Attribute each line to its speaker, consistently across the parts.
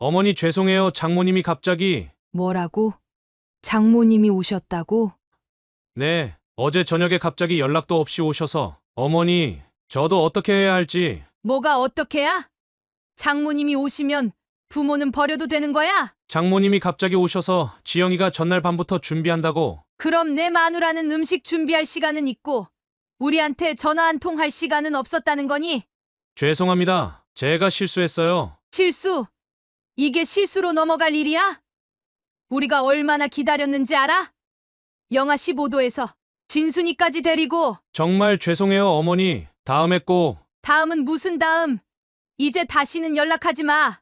Speaker 1: 어머니 죄송해요. 장모님이 갑자기.
Speaker 2: 뭐라고? 장모님이 오셨다고?
Speaker 1: 네, 어제 저녁에 갑자기 연락도 없이 오셔서. 어머니, 저도 어떻게 해야 할지.
Speaker 2: 뭐가 어떻게야? 장모님이 오시면 부모는 버려도 되는 거야?
Speaker 1: 장모님이 갑자기 오셔서 지영이가 전날 밤부터 준비한다고.
Speaker 2: 그럼 내 마누라는 음식 준비할 시간은 있고 우리한테 전화 한 통 할 시간은 없었다는 거니?
Speaker 1: 죄송합니다. 제가 실수했어요.
Speaker 2: 실수? 이게 실수로 넘어갈 일이야? 우리가 얼마나 기다렸는지 알아? 영하 15도에서 진순이까지 데리고.
Speaker 1: 정말 죄송해요, 어머니. 다음에 꼭.
Speaker 2: 다음은 무슨 다음? 이제 다시는 연락하지 마.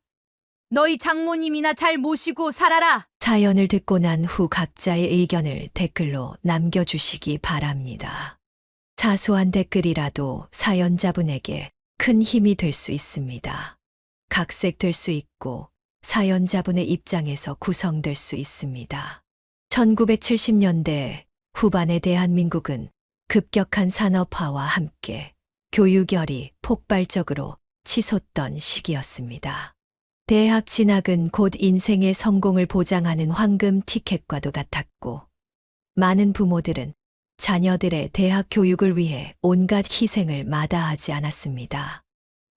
Speaker 2: 너희 장모님이나 잘 모시고 살아라.
Speaker 3: 사연을 듣고 난 후 각자의 의견을 댓글로 남겨주시기 바랍니다. 사소한 댓글이라도 사연자분에게 큰 힘이 될 수 있습니다. 각색될 수 있고 사연자분의 입장에서 구성될 수 있습니다. 1970년대 후반의 대한민국은 급격한 산업화와 함께 교육열이 폭발적으로 치솟던 시기였습니다. 대학 진학은 곧 인생의 성공을 보장하는 황금 티켓과도 같았고, 많은 부모들은 자녀들의 대학 교육을 위해 온갖 희생을 마다하지 않았습니다.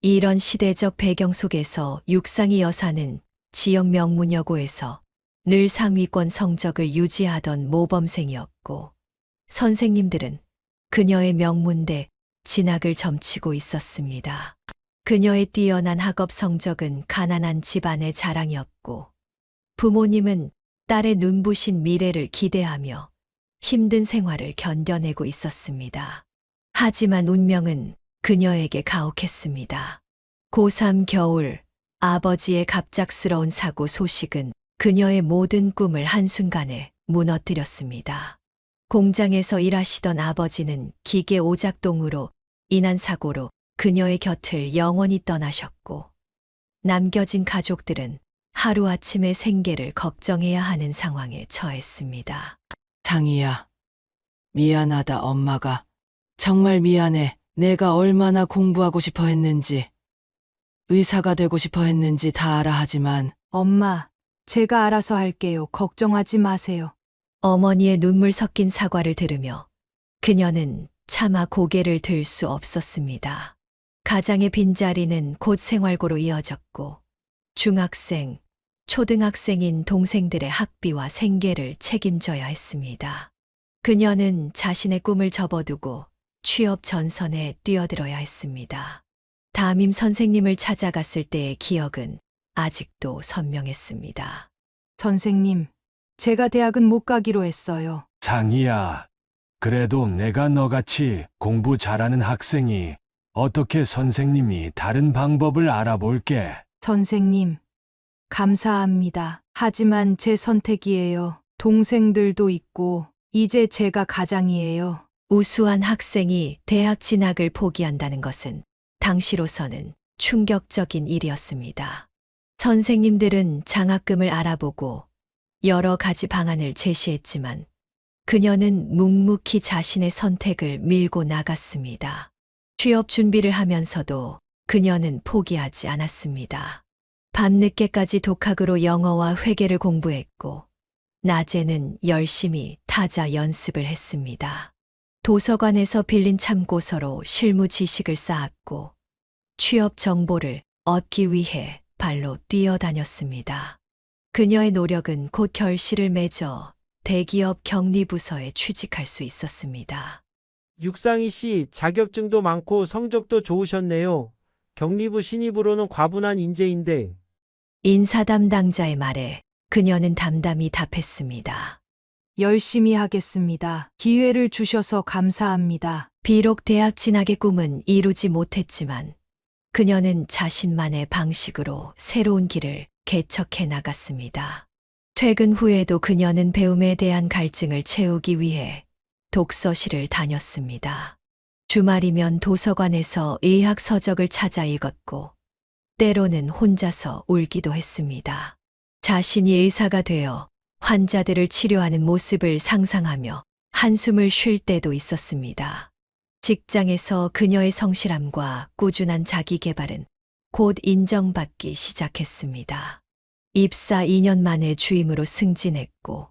Speaker 3: 이런 시대적 배경 속에서 육상이 여사는 지역 명문여고에서 늘 상위권 성적을 유지하던 모범생이었고, 선생님들은 그녀의 명문대 진학을 점치고 있었습니다. 그녀의 뛰어난 학업 성적은 가난한 집안의 자랑이었고, 부모님은 딸의 눈부신 미래를 기대하며 힘든 생활을 견뎌내고 있었습니다. 하지만 운명은 그녀에게 가혹했습니다. 고3 겨울, 아버지의 갑작스러운 사고 소식은 그녀의 모든 꿈을 한순간에 무너뜨렸습니다. 공장에서 일하시던 아버지는 기계 오작동으로 인한 사고로 그녀의 곁을 영원히 떠나셨고, 남겨진 가족들은 하루아침에 생계를 걱정해야 하는 상황에 처했습니다.
Speaker 4: 장이야, 미안하다 엄마가. 정말 미안해. 내가 얼마나 공부하고 싶어 했는지, 의사가 되고 싶어 했는지 다 알아. 하지만
Speaker 2: 엄마, 제가 알아서 할게요. 걱정하지 마세요.
Speaker 3: 어머니의 눈물 섞인 사과를 들으며 그녀는 차마 고개를 들 수 없었습니다. 가장의 빈자리는 곧 생활고로 이어졌고, 중학생, 초등학생인 동생들의 학비와 생계를 책임져야 했습니다. 그녀는 자신의 꿈을 접어두고 취업 전선에 뛰어들어야 했습니다. 담임 선생님을 찾아갔을 때의 기억은 아직도 선명했습니다.
Speaker 2: 선생님, 제가 대학은 못 가기로 했어요.
Speaker 5: 장이야, 그래도 내가 너같이 공부 잘하는 학생이 어떻게 선생님이 다른 방법을 알아볼게.
Speaker 2: 선생님, 감사합니다. 하지만 제 선택이에요. 동생들도 있고, 이제 제가 가장이에요.
Speaker 3: 우수한 학생이 대학 진학을 포기한다는 것은 당시로서는 충격적인 일이었습니다. 선생님들은 장학금을 알아보고 여러 가지 방안을 제시했지만 그녀는 묵묵히 자신의 선택을 밀고 나갔습니다. 취업 준비를 하면서도 그녀는 포기하지 않았습니다. 밤늦게까지 독학으로 영어와 회계를 공부했고, 낮에는 열심히 타자 연습을 했습니다. 도서관에서 빌린 참고서로 실무 지식을 쌓았고, 취업 정보를 얻기 위해 발로 뛰어다녔습니다. 그녀의 노력은 곧 결실을 맺어 대기업 격리부서에 취직할 수 있었습니다.
Speaker 6: 육상이 씨 자격증도 많고 성적도 좋으셨네요. 격리부 신입으로는 과분한 인재인데.
Speaker 3: 인사 담당자의 말에 그녀는 담담히 답했습니다.
Speaker 2: 열심히 하겠습니다. 기회를 주셔서 감사합니다.
Speaker 3: 비록 대학 진학의 꿈은 이루지 못했지만 그녀는 자신만의 방식으로 새로운 길을 개척해 나갔습니다. 퇴근 후에도 그녀는 배움에 대한 갈증을 채우기 위해 독서실을 다녔습니다. 주말이면 도서관에서 의학 서적을 찾아 읽었고, 때로는 혼자서 울기도 했습니다. 자신이 의사가 되어 환자들을 치료하는 모습을 상상하며 한숨을 쉴 때도 있었습니다. 직장에서 그녀의 성실함과 꾸준한 자기 개발은 곧 인정받기 시작했습니다. 입사 2년 만에 주임으로 승진했고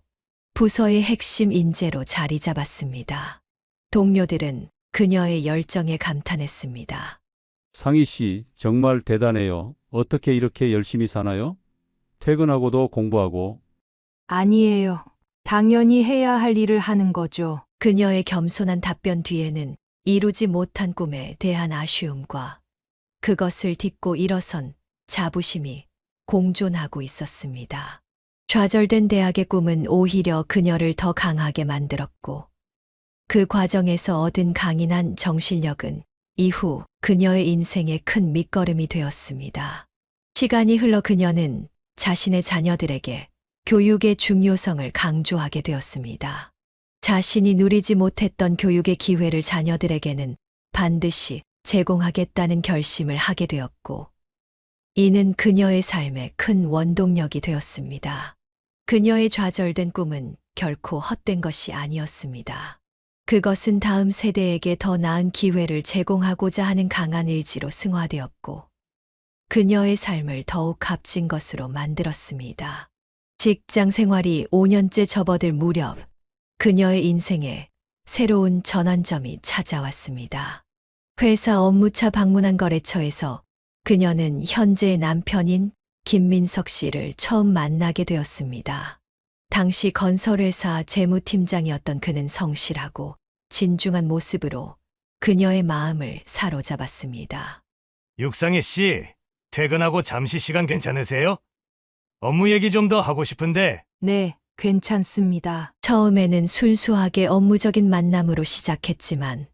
Speaker 3: 부서의 핵심 인재로 자리 잡았습니다. 동료들은 그녀의 열정에 감탄했습니다.
Speaker 7: 상희 씨, 정말 대단해요. 어떻게 이렇게 열심히 사나요? 퇴근하고도 공부하고.
Speaker 2: 아니에요. 당연히 해야 할 일을 하는 거죠.
Speaker 3: 그녀의 겸손한 답변 뒤에는 이루지 못한 꿈에 대한 아쉬움과 그것을 딛고 일어선 자부심이 공존하고 있었습니다. 좌절된 대학의 꿈은 오히려 그녀를 더 강하게 만들었고 그 과정에서 얻은 강인한 정신력은 이후 그녀의 인생의 큰 밑거름이 되었습니다. 시간이 흘러 그녀는 자신의 자녀들에게 교육의 중요성을 강조하게 되었습니다. 자신이 누리지 못했던 교육의 기회를 자녀들에게는 반드시 제공하겠다는 결심을 하게 되었고, 이는 그녀의 삶의 큰 원동력이 되었습니다. 그녀의 좌절된 꿈은 결코 헛된 것이 아니었습니다. 그것은 다음 세대에게 더 나은 기회를 제공하고자 하는 강한 의지로 승화되었고, 그녀의 삶을 더욱 값진 것으로 만들었습니다. 직장 생활이 5년째 접어들 무렵, 그녀의 인생에 새로운 전환점이 찾아왔습니다. 회사 업무차 방문한 거래처에서 그녀는 현재의 남편인 김민석 씨를 처음 만나게 되었습니다. 당시 건설회사 재무팀장이었던 그는 성실하고 진중한 모습으로 그녀의 마음을 사로잡았습니다.
Speaker 8: 육상희 씨, 퇴근하고 잠시 시간 괜찮으세요? 업무 얘기 좀 더 하고 싶은데.
Speaker 2: 네, 괜찮습니다.
Speaker 3: 처음에는 순수하게 업무적인 만남으로 시작했지만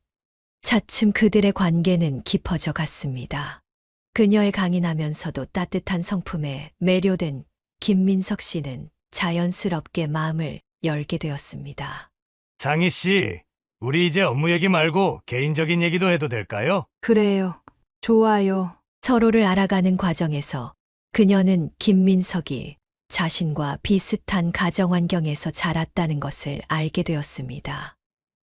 Speaker 3: 차츰 그들의 관계는 깊어져 갔습니다. 그녀의 강인하면서도 따뜻한 성품에 매료된 김민석 씨는 자연스럽게 마음을 열게 되었습니다.
Speaker 8: 상희 씨, 우리 이제 업무 얘기 말고 개인적인 얘기도 해도 될까요?
Speaker 2: 그래요. 좋아요.
Speaker 3: 서로를 알아가는 과정에서 그녀는 김민석이 자신과 비슷한 가정 환경에서 자랐다는 것을 알게 되었습니다.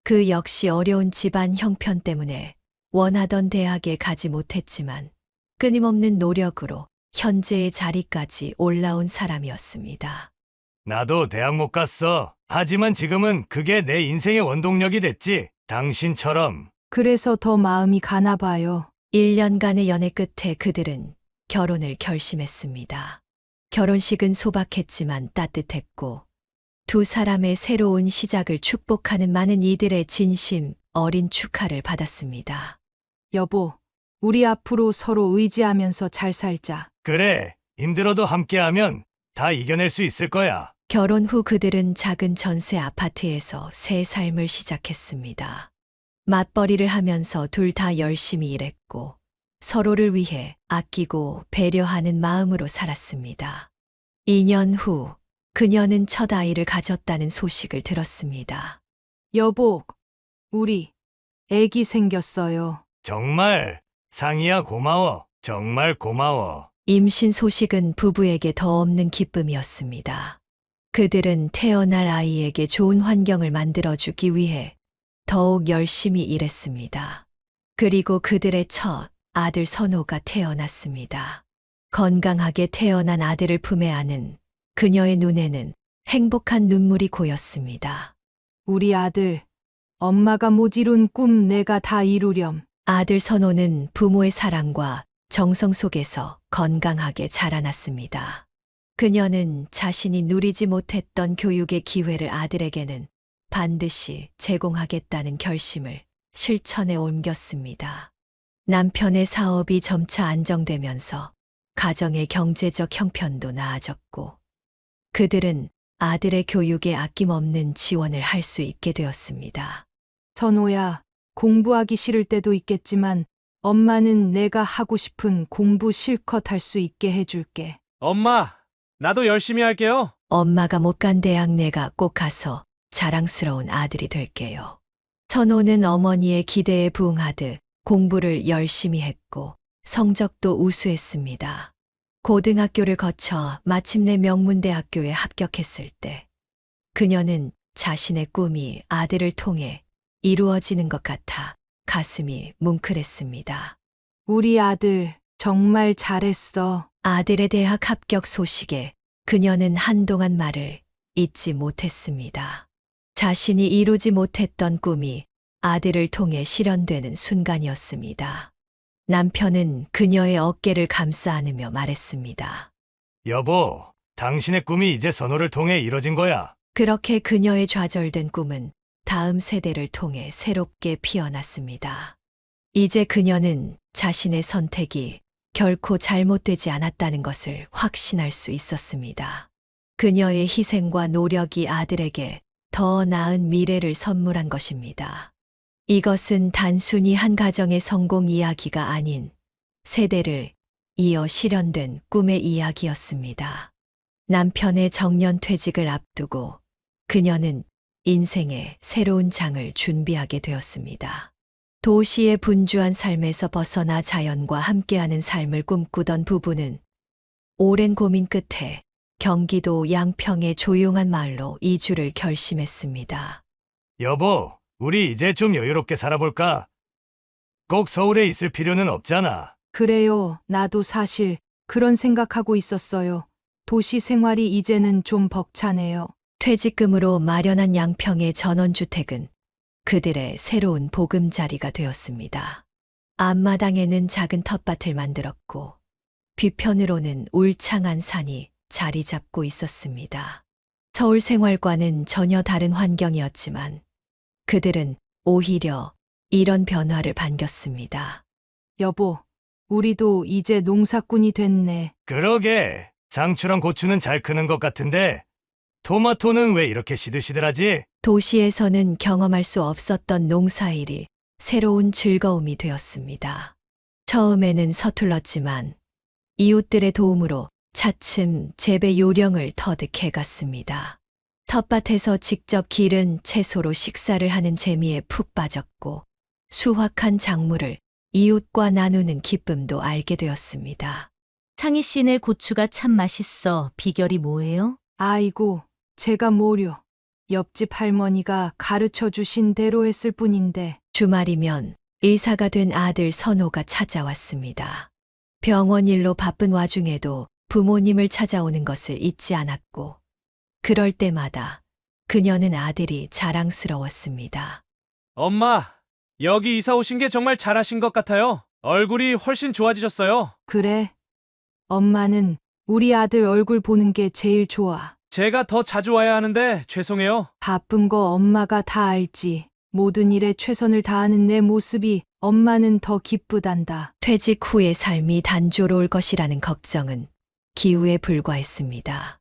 Speaker 3: 그 역시 어려운 집안 형편 때문에 원하던 대학에 가지 못했지만 끊임없는 노력으로 현재의 자리까지 올라온 사람이었습니다.
Speaker 8: 나도 대학 못 갔어. 하지만 지금은 그게 내 인생의 원동력이 됐지. 당신처럼.
Speaker 2: 그래서 더 마음이 가나 봐요.
Speaker 3: 1년간의 연애 끝에 그들은 결혼을 결심했습니다. 결혼식은 소박했지만 따뜻했고 두 사람의 새로운 시작을 축복하는 많은 이들의 진심 어린 축하를 받았습니다.
Speaker 2: 여보, 우리 앞으로 서로 의지하면서 잘 살자.
Speaker 8: 그래, 힘들어도 함께하면 다 이겨낼 수 있을 거야.
Speaker 3: 결혼 후 그들은 작은 전세 아파트에서 새 삶을 시작했습니다. 맞벌이를 하면서 둘 다 열심히 일했고 서로를 위해 아끼고 배려하는 마음으로 살았습니다. 2년 후 그녀는 첫 아이를 가졌다는 소식을 들었습니다.
Speaker 2: 여보, 우리 애기 생겼어요.
Speaker 8: 정말, 상희야 고마워. 정말 고마워.
Speaker 3: 임신 소식은 부부에게 더 없는 기쁨이었습니다. 그들은 태어날 아이에게 좋은 환경을 만들어주기 위해 더욱 열심히 일했습니다. 그리고 그들의 첫 아들 선호가 태어났습니다. 건강하게 태어난 아들을 품에 안은 그녀의 눈에는 행복한 눈물이 고였습니다.
Speaker 2: 우리 아들, 엄마가 못 이룬 꿈 내가 다 이루렴.
Speaker 3: 아들 선호는 부모의 사랑과 정성 속에서 건강하게 자라났습니다. 그녀는 자신이 누리지 못했던 교육의 기회를 아들에게는 반드시 제공하겠다는 결심을 실천에 옮겼습니다. 남편의 사업이 점차 안정되면서 가정의 경제적 형편도 나아졌고 그들은 아들의 교육에 아낌없는 지원을 할 수 있게 되었습니다.
Speaker 2: 선호야, 공부하기 싫을 때도 있겠지만 엄마는 내가 하고 싶은 공부 실컷 할 수 있게 해줄게.
Speaker 1: 엄마, 나도 열심히 할게요.
Speaker 3: 엄마가 못 간 대학 내가 꼭 가서 자랑스러운 아들이 될게요. 선호는 어머니의 기대에 부응하듯 공부를 열심히 했고 성적도 우수했습니다. 고등학교를 거쳐 마침내 명문대학교에 합격했을 때 그녀는 자신의 꿈이 아들을 통해 이루어지는 것 같아 가슴이 뭉클했습니다.
Speaker 2: 우리 아들 정말 잘했어.
Speaker 3: 아들의 대학 합격 소식에 그녀는 한동안 말을 잊지 못했습니다. 자신이 이루지 못했던 꿈이 아들을 통해 실현되는 순간이었습니다. 남편은 그녀의 어깨를 감싸 안으며 말했습니다.
Speaker 8: 여보, 당신의 꿈이 이제 선호를 통해 이뤄진 거야.
Speaker 3: 그렇게 그녀의 좌절된 꿈은 다음 세대를 통해 새롭게 피어났습니다. 이제 그녀는 자신의 선택이 결코 잘못되지 않았다는 것을 확신할 수 있었습니다. 그녀의 희생과 노력이 아들에게 더 나은 미래를 선물한 것입니다. 이것은 단순히 한 가정의 성공 이야기가 아닌 세대를 이어 실현된 꿈의 이야기였습니다. 남편의 정년 퇴직을 앞두고 그녀는 인생의 새로운 장을 준비하게 되었습니다. 도시의 분주한 삶에서 벗어나 자연과 함께하는 삶을 꿈꾸던 부부는 오랜 고민 끝에 경기도 양평의 조용한 마을로 이주를 결심했습니다.
Speaker 8: 여보, 우리 이제 좀 여유롭게 살아볼까? 꼭 서울에 있을 필요는 없잖아.
Speaker 2: 그래요. 나도 사실 그런 생각하고 있었어요. 도시 생활이 이제는 좀 벅차네요.
Speaker 3: 퇴직금으로 마련한 양평의 전원주택은 그들의 새로운 보금자리가 되었습니다. 앞마당에는 작은 텃밭을 만들었고 뒤편으로는 울창한 산이 자리 잡고 있었습니다. 서울 생활과는 전혀 다른 환경이었지만 그들은 오히려 이런 변화를 반겼습니다.
Speaker 2: 여보, 우리도 이제 농사꾼이 됐네.
Speaker 8: 그러게, 상추랑 고추는 잘 크는 것 같은데 토마토는 왜 이렇게 시들시들하지?
Speaker 3: 도시에서는 경험할 수 없었던 농사일이 새로운 즐거움이 되었습니다. 처음에는 서툴렀지만 이웃들의 도움으로 차츰 재배 요령을 터득해 갔습니다. 텃밭에서 직접 기른 채소로 식사를 하는 재미에 푹 빠졌고 수확한 작물을 이웃과 나누는 기쁨도 알게 되었습니다.
Speaker 9: 창희 씨네 고추가 참 맛있어. 비결이 뭐예요?
Speaker 2: 아이고, 제가 뭐려. 옆집 할머니가 가르쳐 주신 대로 했을 뿐인데.
Speaker 3: 주말이면 의사가 된 아들 선호가 찾아왔습니다. 병원 일로 바쁜 와중에도 부모님을 찾아오는 것을 잊지 않았고, 그럴 때마다 그녀는 아들이 자랑스러웠습니다.
Speaker 1: 엄마, 여기 이사 오신 게 정말 잘하신 것 같아요. 얼굴이 훨씬 좋아지셨어요.
Speaker 2: 그래. 엄마는 우리 아들 얼굴 보는 게 제일 좋아.
Speaker 1: 제가 더 자주 와야 하는데 죄송해요.
Speaker 2: 바쁜 거 엄마가 다 알지. 모든 일에 최선을 다하는 내 모습이 엄마는 더 기쁘단다.
Speaker 3: 퇴직 후의 삶이 단조로울 것이라는 걱정은 기우에 불과했습니다.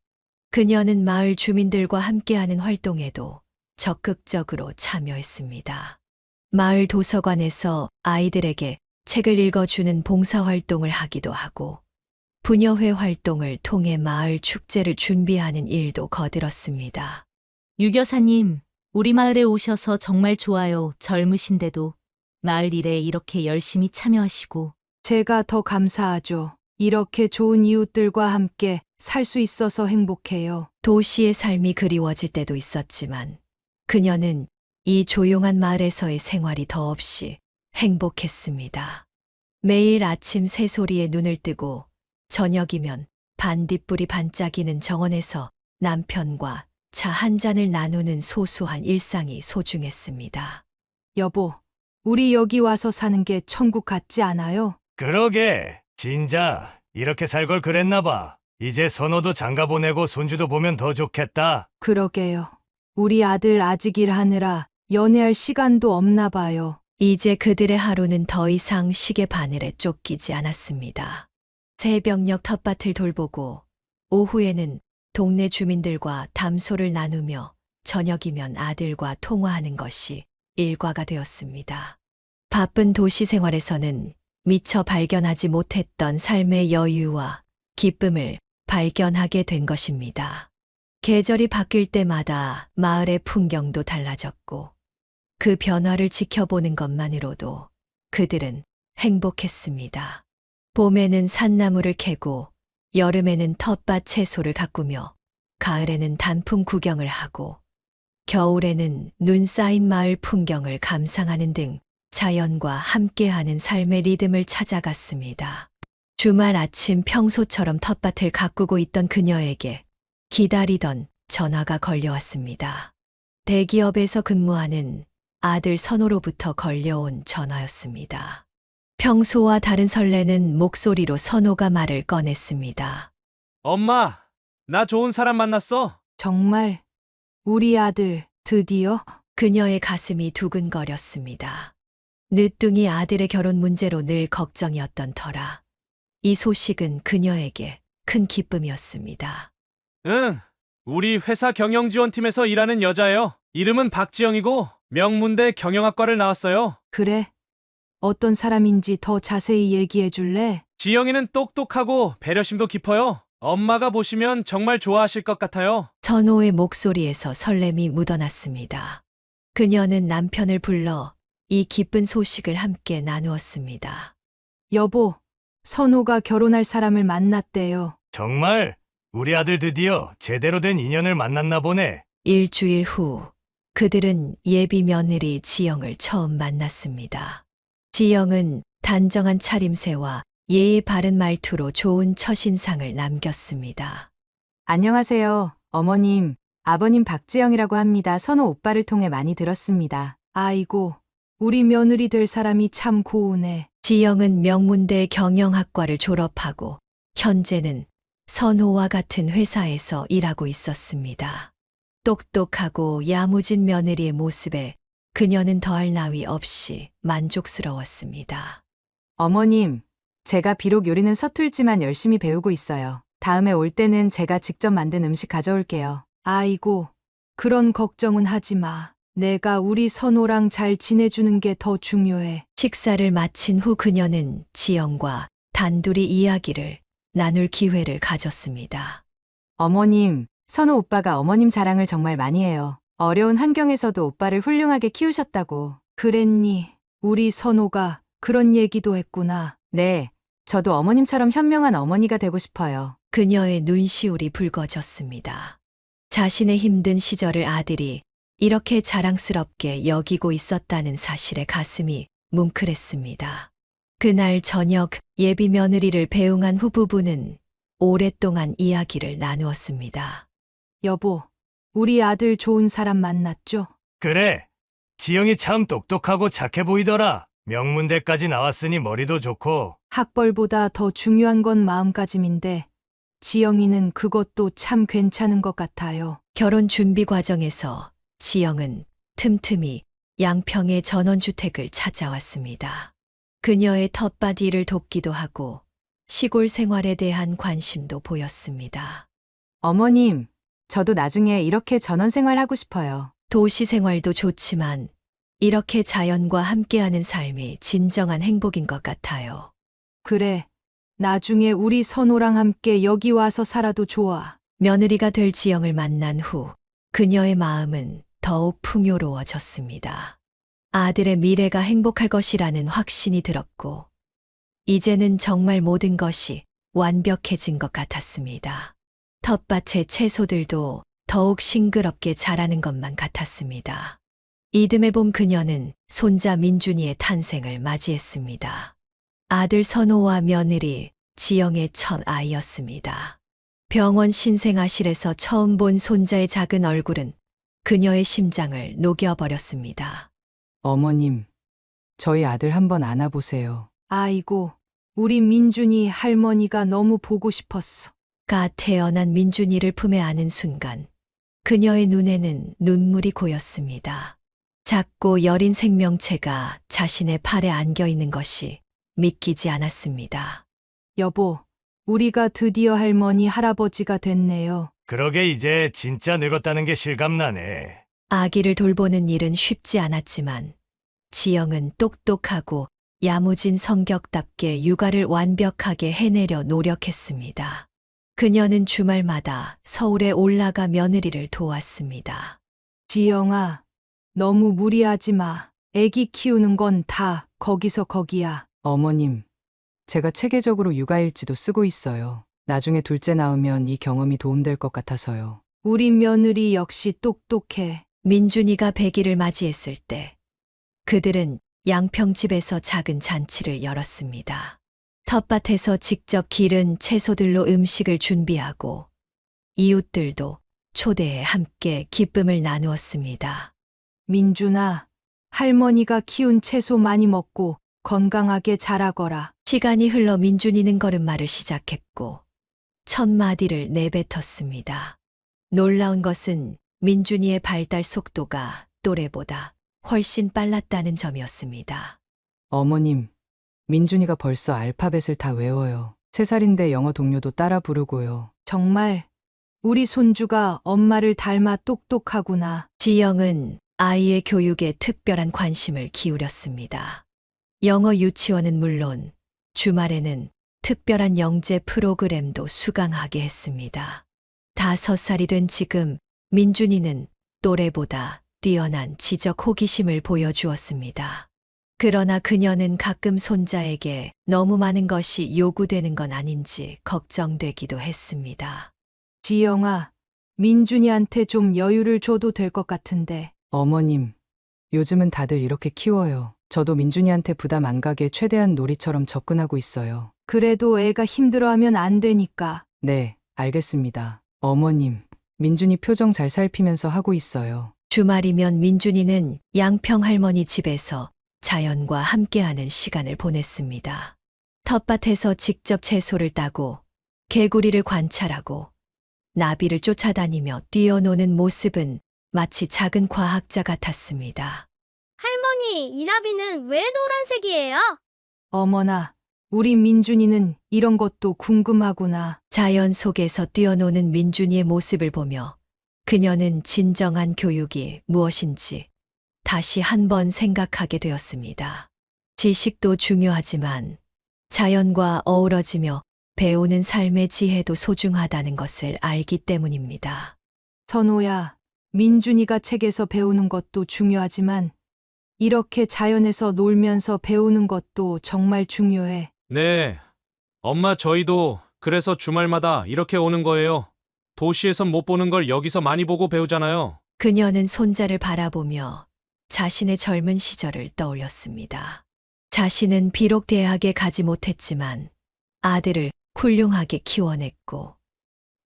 Speaker 3: 그녀는 마을 주민들과 함께하는 활동에도 적극적으로 참여했습니다. 마을 도서관에서 아이들에게 책을 읽어주는 봉사활동을 하기도 하고 부녀회 활동을 통해 마을 축제를 준비하는 일도 거들었습니다.
Speaker 9: 유 여사님, 우리 마을에 오셔서 정말 좋아요. 젊으신데도 마을 일에 이렇게 열심히 참여하시고.
Speaker 2: 제가 더 감사하죠. 이렇게 좋은 이웃들과 함께 살 수 있어서 행복해요.
Speaker 3: 도시의 삶이 그리워질 때도 있었지만 그녀는 이 조용한 마을에서의 생활이 더없이 행복했습니다. 매일 아침 새소리에 눈을 뜨고 저녁이면 반딧불이 반짝이는 정원에서 남편과 차 한 잔을 나누는 소소한 일상이 소중했습니다.
Speaker 2: 여보, 우리 여기 와서 사는 게 천국 같지 않아요?
Speaker 8: 그러게, 진짜 이렇게 살 걸 그랬나 봐. 이제 선호도 장가 보내고 손주도 보면 더 좋겠다.
Speaker 2: 그러게요. 우리 아들 아직 일하느라 연애할 시간도 없나 봐요.
Speaker 3: 이제 그들의 하루는 더 이상 시계 바늘에 쫓기지 않았습니다. 새벽녘 텃밭을 돌보고 오후에는 동네 주민들과 담소를 나누며 저녁이면 아들과 통화하는 것이 일과가 되었습니다. 바쁜 도시 생활에서는 미처 발견하지 못했던 삶의 여유와 기쁨을 발견하게 된 것입니다. 계절이 바뀔 때마다 마을의 풍경도 달라졌고 그 변화를 지켜보는 것만으로도 그들은 행복했습니다. 봄에는 산나무를 캐고 여름에는 텃밭 채소를 가꾸며 가을에는 단풍 구경을 하고 겨울에는 눈 쌓인 마을 풍경을 감상하는 등 자연과 함께하는 삶의 리듬을 찾아갔습니다. 주말 아침 평소처럼 텃밭을 가꾸고 있던 그녀에게 기다리던 전화가 걸려왔습니다. 대기업에서 근무하는 아들 선호로부터 걸려온 전화였습니다. 평소와 다른 설레는 목소리로 선호가 말을 꺼냈습니다.
Speaker 1: 엄마, 나 좋은 사람 만났어.
Speaker 2: 정말 우리 아들 드디어?
Speaker 3: 그녀의 가슴이 두근거렸습니다. 늦둥이 아들의 결혼 문제로 늘 걱정이었던 터라 이 소식은 그녀에게 큰 기쁨이었습니다.
Speaker 1: 응, 우리 회사 경영지원팀에서 일하는 여자예요. 이름은 박지영이고 명문대 경영학과를 나왔어요.
Speaker 2: 그래. 어떤 사람인지 더 자세히 얘기해 줄래?
Speaker 1: 지영이는 똑똑하고 배려심도 깊어요. 엄마가 보시면 정말 좋아하실 것 같아요.
Speaker 3: 선호의 목소리에서 설렘이 묻어났습니다. 그녀는 남편을 불러 이 기쁜 소식을 함께 나누었습니다.
Speaker 2: 여보, 선호가 결혼할 사람을 만났대요.
Speaker 8: 정말 우리 아들 드디어 제대로 된 인연을 만났나 보네.
Speaker 3: 일주일 후 그들은 예비 며느리 지영을 처음 만났습니다. 지영은 단정한 차림새와 예의 바른 말투로 좋은 첫인상을 남겼습니다.
Speaker 2: 안녕하세요. 어머님, 아버님 박지영이라고 합니다. 선호 오빠를 통해 많이 들었습니다. 아이고, 우리 며느리 될 사람이 참 고우네.
Speaker 3: 지영은 명문대 경영학과를 졸업하고 현재는 선호와 같은 회사에서 일하고 있었습니다. 똑똑하고 야무진 며느리의 모습에 그녀는 더할 나위 없이 만족스러웠습니다.
Speaker 2: 어머님, 제가 비록 요리는 서툴지만 열심히 배우고 있어요. 다음에 올 때는 제가 직접 만든 음식 가져올게요. 아이고, 그런 걱정은 하지 마. 내가 우리 선호랑 잘 지내주는 게 더 중요해.
Speaker 3: 식사를 마친 후 그녀는 지영과 단둘이 이야기를 나눌 기회를 가졌습니다.
Speaker 2: 어머님, 선호 오빠가 어머님 자랑을 정말 많이 해요. 어려운 환경에서도 오빠를 훌륭하게 키우셨다고. 그랬니? 우리 선호가 그런 얘기도 했구나. 네, 저도 어머님처럼 현명한 어머니가 되고 싶어요.
Speaker 3: 그녀의 눈시울이 붉어졌습니다. 자신의 힘든 시절을 아들이 이렇게 자랑스럽게 여기고 있었다는 사실에 가슴이 뭉클했습니다. 그날 저녁 예비 며느리를 배웅한 후 부부는 오랫동안 이야기를 나누었습니다.
Speaker 2: 여보, 우리 아들 좋은 사람 만났죠?
Speaker 8: 그래. 지영이 참 똑똑하고 착해 보이더라. 명문대까지 나왔으니 머리도 좋고.
Speaker 2: 학벌보다 더 중요한 건 마음가짐인데, 지영이는 그것도 참 괜찮은 것 같아요.
Speaker 3: 결혼 준비 과정에서 지영은 틈틈이 양평의 전원주택을 찾아왔습니다. 그녀의 텃밭 일을 돕기도 하고 시골 생활에 대한 관심도 보였습니다.
Speaker 2: 어머님, 저도 나중에 이렇게 전원 생활하고 싶어요.
Speaker 3: 도시 생활도 좋지만 이렇게 자연과 함께하는 삶이 진정한 행복인 것 같아요.
Speaker 2: 그래, 나중에 우리 선호랑 함께 여기 와서 살아도 좋아.
Speaker 3: 며느리가 될 지영을 만난 후 그녀의 마음은 더욱 풍요로워졌습니다. 아들의 미래가 행복할 것이라는 확신이 들었고 이제는 정말 모든 것이 완벽해진 것 같았습니다. 텃밭의 채소들도 더욱 싱그럽게 자라는 것만 같았습니다. 이듬해 봄 그녀는 손자 민준이의 탄생을 맞이했습니다. 아들 선호와 며느리 지영의 첫 아이였습니다. 병원 신생아실에서 처음 본 손자의 작은 얼굴은 그녀의 심장을 녹여버렸습니다.
Speaker 2: 어머님, 저희 아들 한번 안아보세요. 아이고, 우리 민준이 할머니가 너무 보고 싶었어.
Speaker 3: 갓 태어난 민준이를 품에 안은 순간 그녀의 눈에는 눈물이 고였습니다. 작고 여린 생명체가 자신의 팔에 안겨 있는 것이 믿기지 않았습니다.
Speaker 2: 여보, 우리가 드디어 할머니, 할아버지가 됐네요.
Speaker 8: 그러게 이제 진짜 늙었다는 게 실감나네.
Speaker 3: 아기를 돌보는 일은 쉽지 않았지만 지영은 똑똑하고 야무진 성격답게 육아를 완벽하게 해내려 노력했습니다. 그녀는 주말마다 서울에 올라가 며느리를 도왔습니다.
Speaker 2: 지영아, 너무 무리하지 마. 애기 키우는 건 다 거기서 거기야. 어머님, 제가 체계적으로 육아일지도 쓰고 있어요. 나중에 둘째 낳으면 이 경험이 도움될 것 같아서요. 우리 며느리 역시 똑똑해.
Speaker 3: 민준이가 100일을 맞이했을 때 그들은 양평집에서 작은 잔치를 열었습니다. 텃밭에서 직접 기른 채소들로 음식을 준비하고 이웃들도 초대해 함께 기쁨을 나누었습니다.
Speaker 2: 민준아, 할머니가 키운 채소 많이 먹고 건강하게 자라거라.
Speaker 3: 시간이 흘러 민준이는 걸음마를 시작했고 첫 마디를 내뱉었습니다. 놀라운 것은 민준이의 발달 속도가 또래보다 훨씬 빨랐다는 점이었습니다.
Speaker 2: 어머님, 민준이가 벌써 알파벳을 다 외워요. 3살인데 영어 동료도 따라 부르고요. 정말 우리 손주가 엄마를 닮아 똑똑하구나.
Speaker 3: 지영은 아이의 교육에 특별한 관심을 기울였습니다. 영어 유치원은 물론 주말에는 특별한 영재 프로그램도 수강하게 했습니다. 5살이 된 지금 민준이는 또래보다 뛰어난 지적 호기심을 보여주었습니다. 그러나 그녀는 가끔 손자에게 너무 많은 것이 요구되는 건 아닌지 걱정되기도 했습니다.
Speaker 2: 지영아, 민준이한테 좀 여유를 줘도 될 것 같은데. 어머님, 요즘은 다들 이렇게 키워요. 저도 민준이한테 부담 안 가게 최대한 놀이처럼 접근하고 있어요. 그래도 애가 힘들어하면 안 되니까. 네, 알겠습니다. 어머님, 민준이 표정 잘 살피면서 하고 있어요.
Speaker 3: 주말이면 민준이는 양평 할머니 집에서 자연과 함께하는 시간을 보냈습니다. 텃밭에서 직접 채소를 따고 개구리를 관찰하고 나비를 쫓아다니며 뛰어노는 모습은 마치 작은 과학자 같았습니다.
Speaker 10: 할머니, 이 나비는 왜 노란색이에요?
Speaker 2: 어머나, 우리 민준이는 이런 것도 궁금하구나.
Speaker 3: 자연 속에서 뛰어노는 민준이의 모습을 보며 그녀는 진정한 교육이 무엇인지 다시 한번 생각하게 되었습니다. 지식도 중요하지만 자연과 어우러지며 배우는 삶의 지혜도 소중하다는 것을 알기 때문입니다.
Speaker 2: 선호야, 민준이가 책에서 배우는 것도 중요하지만 이렇게 자연에서 놀면서 배우는 것도 정말 중요해.
Speaker 1: 네. 엄마, 저희도 그래서 주말마다 이렇게 오는 거예요. 도시에선 못 보는 걸 여기서 많이 보고 배우잖아요.
Speaker 3: 그녀는 손자를 바라보며 자신의 젊은 시절을 떠올렸습니다. 자신은 비록 대학에 가지 못했지만 아들을 훌륭하게 키워냈고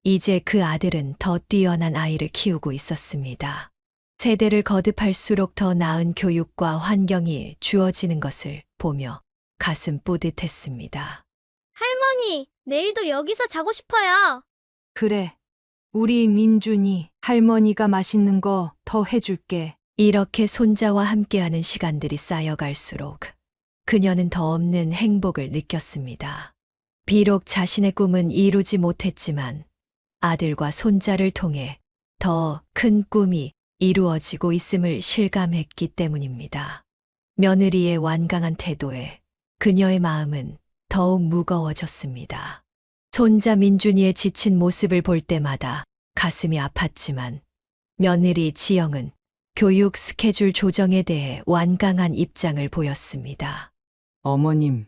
Speaker 3: 이제 그 아들은 더 뛰어난 아이를 키우고 있었습니다. 세대를 거듭할수록 더 나은 교육과 환경이 주어지는 것을 보며 가슴 뿌듯했습니다.
Speaker 10: 할머니, 내일도 여기서 자고 싶어요.
Speaker 2: 그래, 우리 민준이 할머니가 맛있는 거 더 해줄게.
Speaker 3: 이렇게 손자와 함께하는 시간들이 쌓여갈수록 그녀는 더 없는 행복을 느꼈습니다. 비록 자신의 꿈은 이루지 못했지만 아들과 손자를 통해 더 큰 꿈이 이루어지고 있음을 실감했기 때문입니다. 며느리의 완강한 태도에 그녀의 마음은 더욱 무거워졌습니다. 손자 민준이의 지친 모습을 볼 때마다 가슴이 아팠지만 며느리 지영은 교육 스케줄 조정에 대해 완강한 입장을 보였습니다.
Speaker 2: 어머님,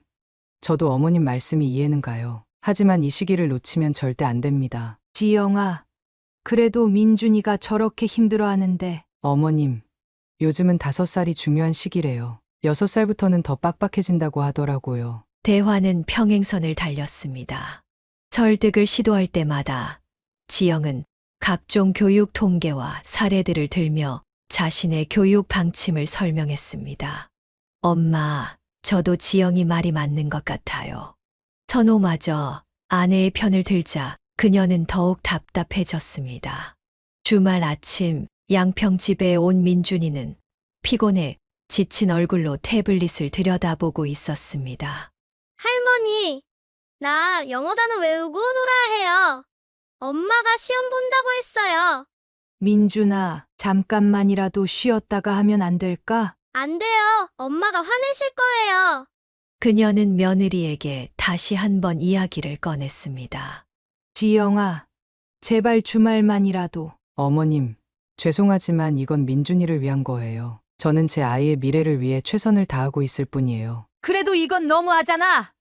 Speaker 2: 저도 어머님 말씀이 이해는 가요. 하지만 이 시기를 놓치면 절대 안 됩니다. 지영아, 그래도 민준이가 저렇게 힘들어하는데. 어머님, 요즘은 5살이 중요한 시기래요. 6살부터는 더 빡빡해진다고 하더라고요.
Speaker 3: 대화는 평행선을 달렸습니다. 설득을 시도할 때마다 지영은 각종 교육 통계와 사례들을 들며 자신의 교육 방침을 설명했습니다. 엄마, 저도 지영이 말이 맞는 것 같아요. 선호마저 아내의 편을 들자 그녀는 더욱 답답해졌습니다. 주말 아침 양평 집에 온 민준이는 피곤해 지친 얼굴로 태블릿을 들여다보고 있었습니다.
Speaker 10: 할머니, 나 영어 단어 외우고 놀아야 해요. 엄마가 시험 본다고 했어요.
Speaker 2: 민준아, 잠깐만이라도 쉬었다가 하면 안 될까?
Speaker 10: 안 돼요. 엄마가 화내실 거예요.
Speaker 3: 그녀는 며느리에게 다시 한번 이야기를 꺼냈습니다.
Speaker 2: 지영아, 제발 주말만이라도. 어머님, 죄송하지만 이건 민준이를 위한 거예요. 저는 제 아이의 미래를 위해 최선을 다하고 있을 뿐이에요. 그래도 이건 너무하잖아.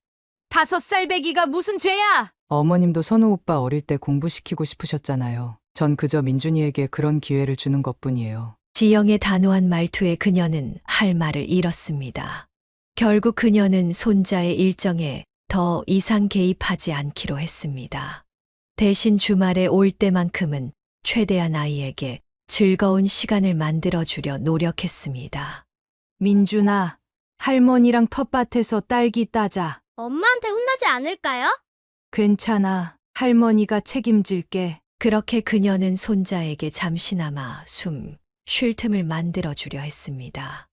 Speaker 2: 5살 배기가 무슨 죄야? 어머님도 선우 오빠 어릴 때 공부시키고 싶으셨잖아요. 전 그저 민준이에게 그런 기회를 주는 것뿐이에요.
Speaker 3: 지영의 단호한 말투에 그녀는 할 말을 잃었습니다. 결국 그녀는 손자의 일정에 더 이상 개입하지 않기로 했습니다. 대신 주말에 올 때만큼은 최대한 아이에게 즐거운 시간을 만들어주려 노력했습니다.
Speaker 2: 민준아, 할머니랑 텃밭에서 딸기 따자.
Speaker 10: 엄마한테 혼나지 않을까요?
Speaker 2: 괜찮아. 할머니가 책임질게.
Speaker 3: 그렇게 그녀는 손자에게 잠시나마 쉴 틈을 만들어주려 했습니다.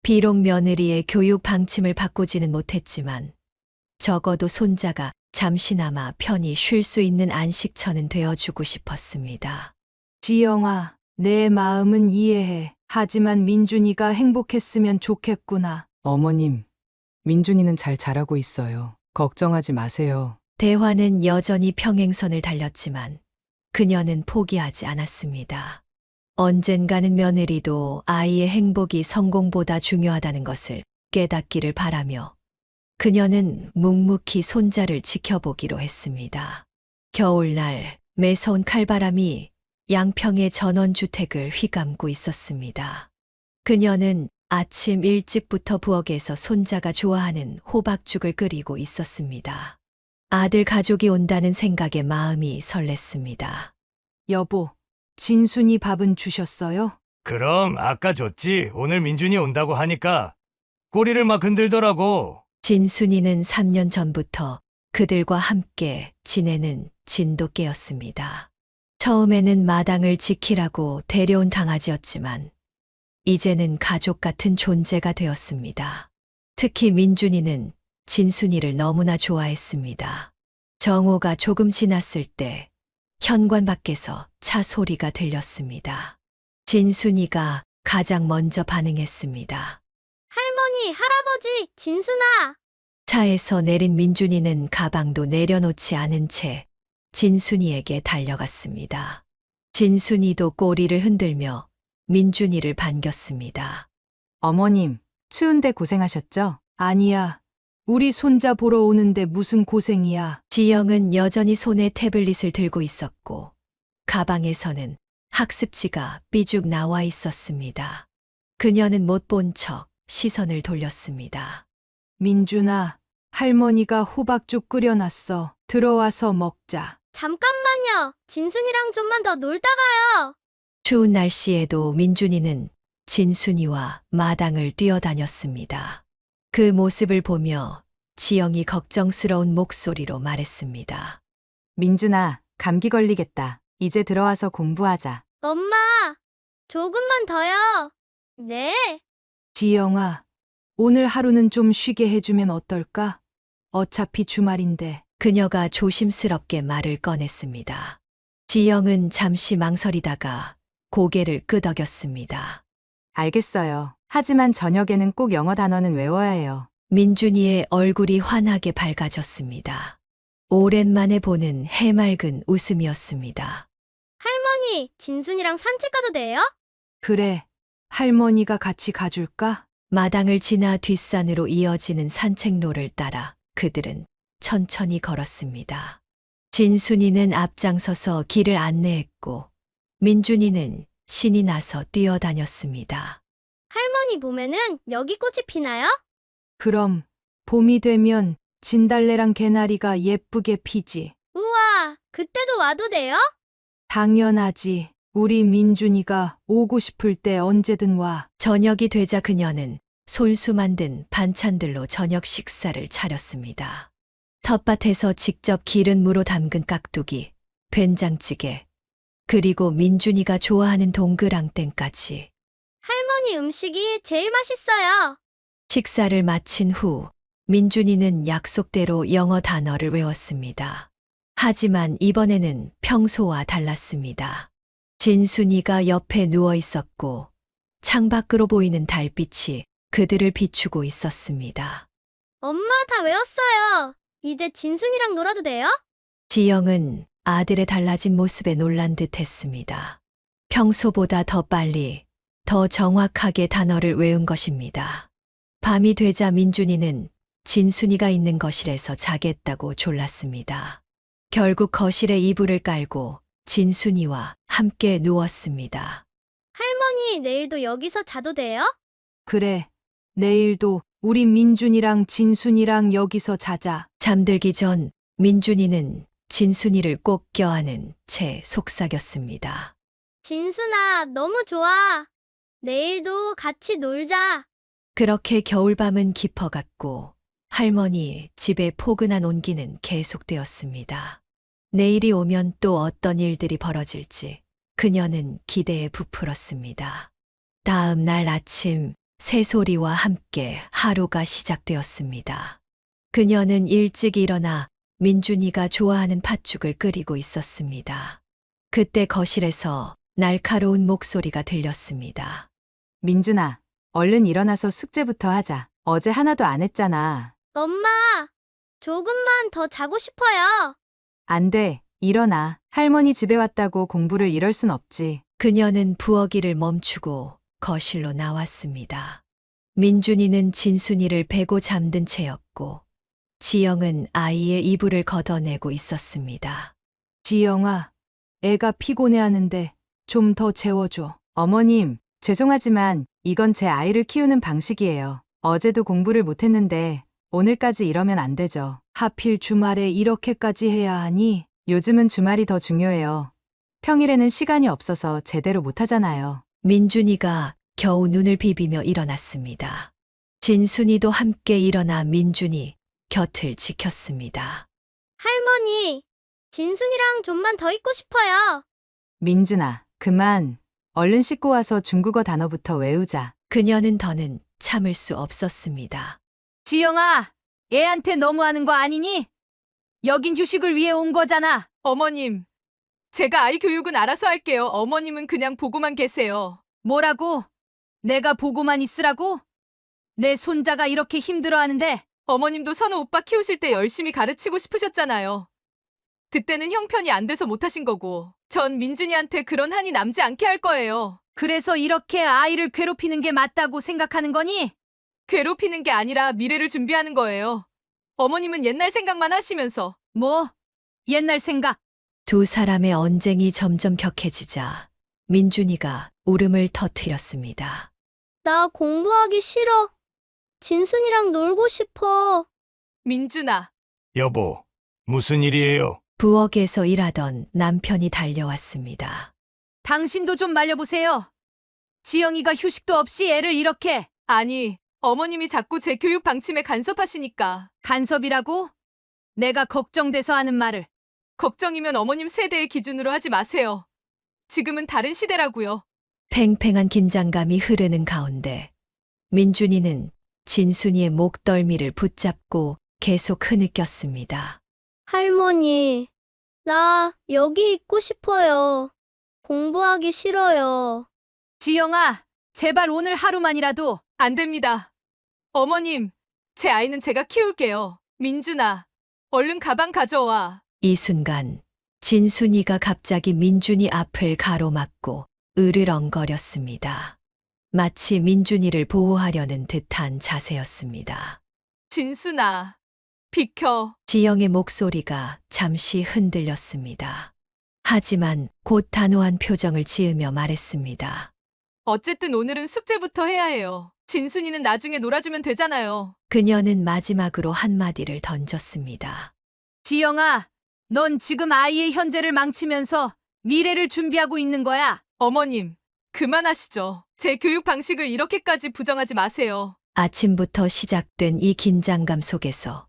Speaker 3: 비록 며느리의 교육 방침을 바꾸지는 못했지만 적어도 손자가 잠시나마 편히 쉴 수 있는 안식처는 되어주고 싶었습니다.
Speaker 2: 지영아, 내 마음은 이해해. 하지만 민준이가 행복했으면 좋겠구나. 어머님, 민준이는 잘 자라고 있어요. 걱정하지 마세요.
Speaker 3: 대화는 여전히 평행선을 달렸지만 그녀는 포기하지 않았습니다. 언젠가는 며느리도 아이의 행복이 성공보다 중요하다는 것을 깨닫기를 바라며 그녀는 묵묵히 손자를 지켜보기로 했습니다. 겨울날 매서운 칼바람이 양평의 전원주택을 휘감고 있었습니다. 그녀는 아침 일찍부터 부엌에서 손자가 좋아하는 호박죽을 끓이고 있었습니다. 아들 가족이 온다는 생각에 마음이 설렜습니다.
Speaker 2: 여보, 진순이 밥은 주셨어요?
Speaker 8: 그럼 아까 줬지. 오늘 민준이 온다고 하니까 꼬리를 막 흔들더라고.
Speaker 3: 진순이는 3년 전부터 그들과 함께 지내는 진돗개였습니다. 처음에는 마당을 지키라고 데려온 강아지였지만 이제는 가족 같은 존재가 되었습니다. 특히 민준이는 진순이를 너무나 좋아했습니다. 정오가 조금 지났을 때 현관 밖에서 차 소리가 들렸습니다. 진순이가 가장 먼저 반응했습니다.
Speaker 10: 할머니, 할아버지, 진순아.
Speaker 3: 차에서 내린 민준이는 가방도 내려놓지 않은 채 진순이에게 달려갔습니다. 진순이도 꼬리를 흔들며 민준이를 반겼습니다.
Speaker 2: 어머님, 추운데 고생하셨죠? 아니야. 우리 손자 보러 오는데 무슨 고생이야.
Speaker 3: 지영은 여전히 손에 태블릿을 들고 있었고 가방에서는 학습지가 삐죽 나와 있었습니다. 그녀는 못 본 척 시선을 돌렸습니다.
Speaker 2: 민준아, 할머니가 호박죽 끓여놨어. 들어와서 먹자.
Speaker 10: 잠깐만요. 진순이랑 좀만 더 놀다 가요.
Speaker 3: 추운 날씨에도 민준이는 진순이와 마당을 뛰어다녔습니다. 그 모습을 보며 지영이 걱정스러운 목소리로 말했습니다.
Speaker 2: 민준아, 감기 걸리겠다. 이제 들어와서 공부하자.
Speaker 10: 엄마, 조금만 더요. 네.
Speaker 2: 지영아, 오늘 하루는 좀 쉬게 해주면 어떨까? 어차피 주말인데.
Speaker 3: 그녀가 조심스럽게 말을 꺼냈습니다. 지영은 잠시 망설이다가 고개를 끄덕였습니다.
Speaker 2: 알겠어요. 하지만 저녁에는 꼭 영어 단어는 외워야 해요.
Speaker 3: 민준이의 얼굴이 환하게 밝아졌습니다. 오랜만에 보는 해맑은 웃음이었습니다.
Speaker 10: 할머니, 진순이랑 산책 가도 돼요?
Speaker 2: 그래. 할머니가 같이 가줄까?
Speaker 3: 마당을 지나 뒷산으로 이어지는 산책로를 따라 그들은 천천히 걸었습니다. 진순이는 앞장서서 길을 안내했고 민준이는 신이 나서 뛰어다녔습니다.
Speaker 10: 할머니 봄에는 여기 꽃이 피나요?
Speaker 2: 그럼 봄이 되면 진달래랑 개나리가 예쁘게 피지.
Speaker 10: 우와, 그때도 와도 돼요?
Speaker 2: 당연하지. 우리 민준이가 오고 싶을 때 언제든 와.
Speaker 3: 저녁이 되자 그녀는 손수 만든 반찬들로 저녁 식사를 차렸습니다. 텃밭에서 직접 기른 무로 담근 깍두기, 된장찌개, 그리고 민준이가 좋아하는 동그랑땡까지.
Speaker 10: 할머니 음식이 제일 맛있어요.
Speaker 3: 식사를 마친 후 민준이는 약속대로 영어 단어를 외웠습니다. 하지만 이번에는 평소와 달랐습니다. 진순이가 옆에 누워 있었고 창밖으로 보이는 달빛이 그들을 비추고 있었습니다.
Speaker 10: 엄마 다 외웠어요. 이제 진순이랑 놀아도 돼요?
Speaker 3: 지영은 아들의 달라진 모습에 놀란 듯 했습니다. 평소보다 더 빨리, 더 정확하게 단어를 외운 것입니다. 밤이 되자 민준이는 진순이가 있는 거실에서 자겠다고 졸랐습니다. 결국 거실에 이불을 깔고 진순이와 함께 누웠습니다.
Speaker 10: 할머니, 내일도 여기서 자도 돼요?
Speaker 2: 그래. 내일도 우리 민준이랑 진순이랑 여기서 자자.
Speaker 3: 잠들기 전 민준이는 진순이를 꼭 껴안은 채 속삭였습니다.
Speaker 10: 진순아, 너무 좋아. 내일도 같이 놀자.
Speaker 3: 그렇게 겨울밤은 깊어갔고 할머니 집의 포근한 온기는 계속되었습니다. 내일이 오면 또 어떤 일들이 벌어질지 그녀는 기대에 부풀었습니다. 다음 날 아침 새소리와 함께 하루가 시작되었습니다. 그녀는 일찍 일어나 민준이가 좋아하는 팥죽을 끓이고 있었습니다. 그때 거실에서 날카로운 목소리가 들렸습니다.
Speaker 2: 민준아, 얼른 일어나서 숙제부터 하자. 어제 하나도 안 했잖아.
Speaker 10: 엄마, 조금만 더 자고 싶어요.
Speaker 2: 안 돼. 일어나. 할머니 집에 왔다고 공부를 이럴 순 없지.
Speaker 3: 그녀는 부엌일을 멈추고 거실로 나왔습니다. 민준이는 진순이를 베고 잠든 채였고 지영은 아이의 이불을 걷어내고 있었습니다.
Speaker 2: 지영아, 애가 피곤해하는데 좀 더 재워줘. 어머님, 죄송하지만 이건 제 아이를 키우는 방식이에요. 어제도 공부를 못했는데 오늘까지 이러면 안 되죠. 하필 주말에 이렇게까지 해야 하니? 요즘은 주말이 더 중요해요. 평일에는 시간이 없어서 제대로 못하잖아요.
Speaker 3: 민준이가 겨우 눈을 비비며 일어났습니다. 진순이도 함께 일어나 민준이 곁을 지켰습니다.
Speaker 10: 할머니, 진순이랑 좀만 더 있고 싶어요.
Speaker 2: 민준아, 그만. 얼른 씻고 와서 중국어 단어부터 외우자.
Speaker 3: 그녀는 더는 참을 수 없었습니다.
Speaker 2: 지영아, 애한테 너무하는 거 아니니? 여긴 휴식을 위해 온 거잖아.
Speaker 4: 어머님, 제가 아이 교육은 알아서 할게요. 어머님은 그냥 보고만 계세요.
Speaker 2: 뭐라고? 내가 보고만 있으라고? 내 손자가 이렇게 힘들어하는데
Speaker 4: 어머님도 선우 오빠 키우실 때 열심히 가르치고 싶으셨잖아요. 그때는 형편이 안 돼서 못하신 거고 전 민준이한테 그런 한이 남지 않게 할 거예요.
Speaker 2: 그래서 이렇게 아이를 괴롭히는 게 맞다고 생각하는 거니?
Speaker 4: 괴롭히는 게 아니라 미래를 준비하는 거예요. 어머님은 옛날 생각만 하시면서.
Speaker 2: 뭐? 옛날 생각.
Speaker 3: 두 사람의 언쟁이 점점 격해지자 민준이가 울음을 터뜨렸습니다.
Speaker 10: 나 공부하기 싫어. 진순이랑 놀고 싶어.
Speaker 4: 민준아,
Speaker 8: 여보, 무슨 일이에요?
Speaker 3: 부엌에서 일하던 남편이 달려왔습니다.
Speaker 2: 당신도 좀 말려보세요. 지영이가 휴식도 없이 애를 이렇게.
Speaker 4: 아니, 어머님이 자꾸 제 교육 방침에 간섭하시니까.
Speaker 2: 간섭이라고? 내가 걱정돼서 하는 말을.
Speaker 4: 걱정이면 어머님 세대의 기준으로 하지 마세요. 지금은 다른 시대라고요.
Speaker 3: 팽팽한 긴장감이 흐르는 가운데 민준이는 진순이의 목덜미를 붙잡고 계속 흐느꼈습니다.
Speaker 10: 할머니, 나 여기 있고 싶어요. 공부하기 싫어요.
Speaker 2: 지영아, 제발 오늘 하루만이라도.
Speaker 4: 안 됩니다. 어머님, 제 아이는 제가 키울게요. 민준아, 얼른 가방 가져와.
Speaker 3: 이 순간 진순이가 갑자기 민준이 앞을 가로막고 으르렁거렸습니다. 마치 민준이를 보호하려는 듯한 자세였습니다.
Speaker 4: 진순아, 비켜.
Speaker 3: 지영의 목소리가 잠시 흔들렸습니다. 하지만 곧 단호한 표정을 지으며 말했습니다.
Speaker 4: 어쨌든 오늘은 숙제부터 해야 해요. 진순이는 나중에 놀아주면 되잖아요.
Speaker 3: 그녀는 마지막으로 한마디를 던졌습니다.
Speaker 2: 지영아, 넌 지금 아이의 현재를 망치면서 미래를 준비하고 있는 거야.
Speaker 4: 어머님, 그만하시죠. 제 교육 방식을 이렇게까지 부정하지 마세요.
Speaker 3: 아침부터 시작된 이 긴장감 속에서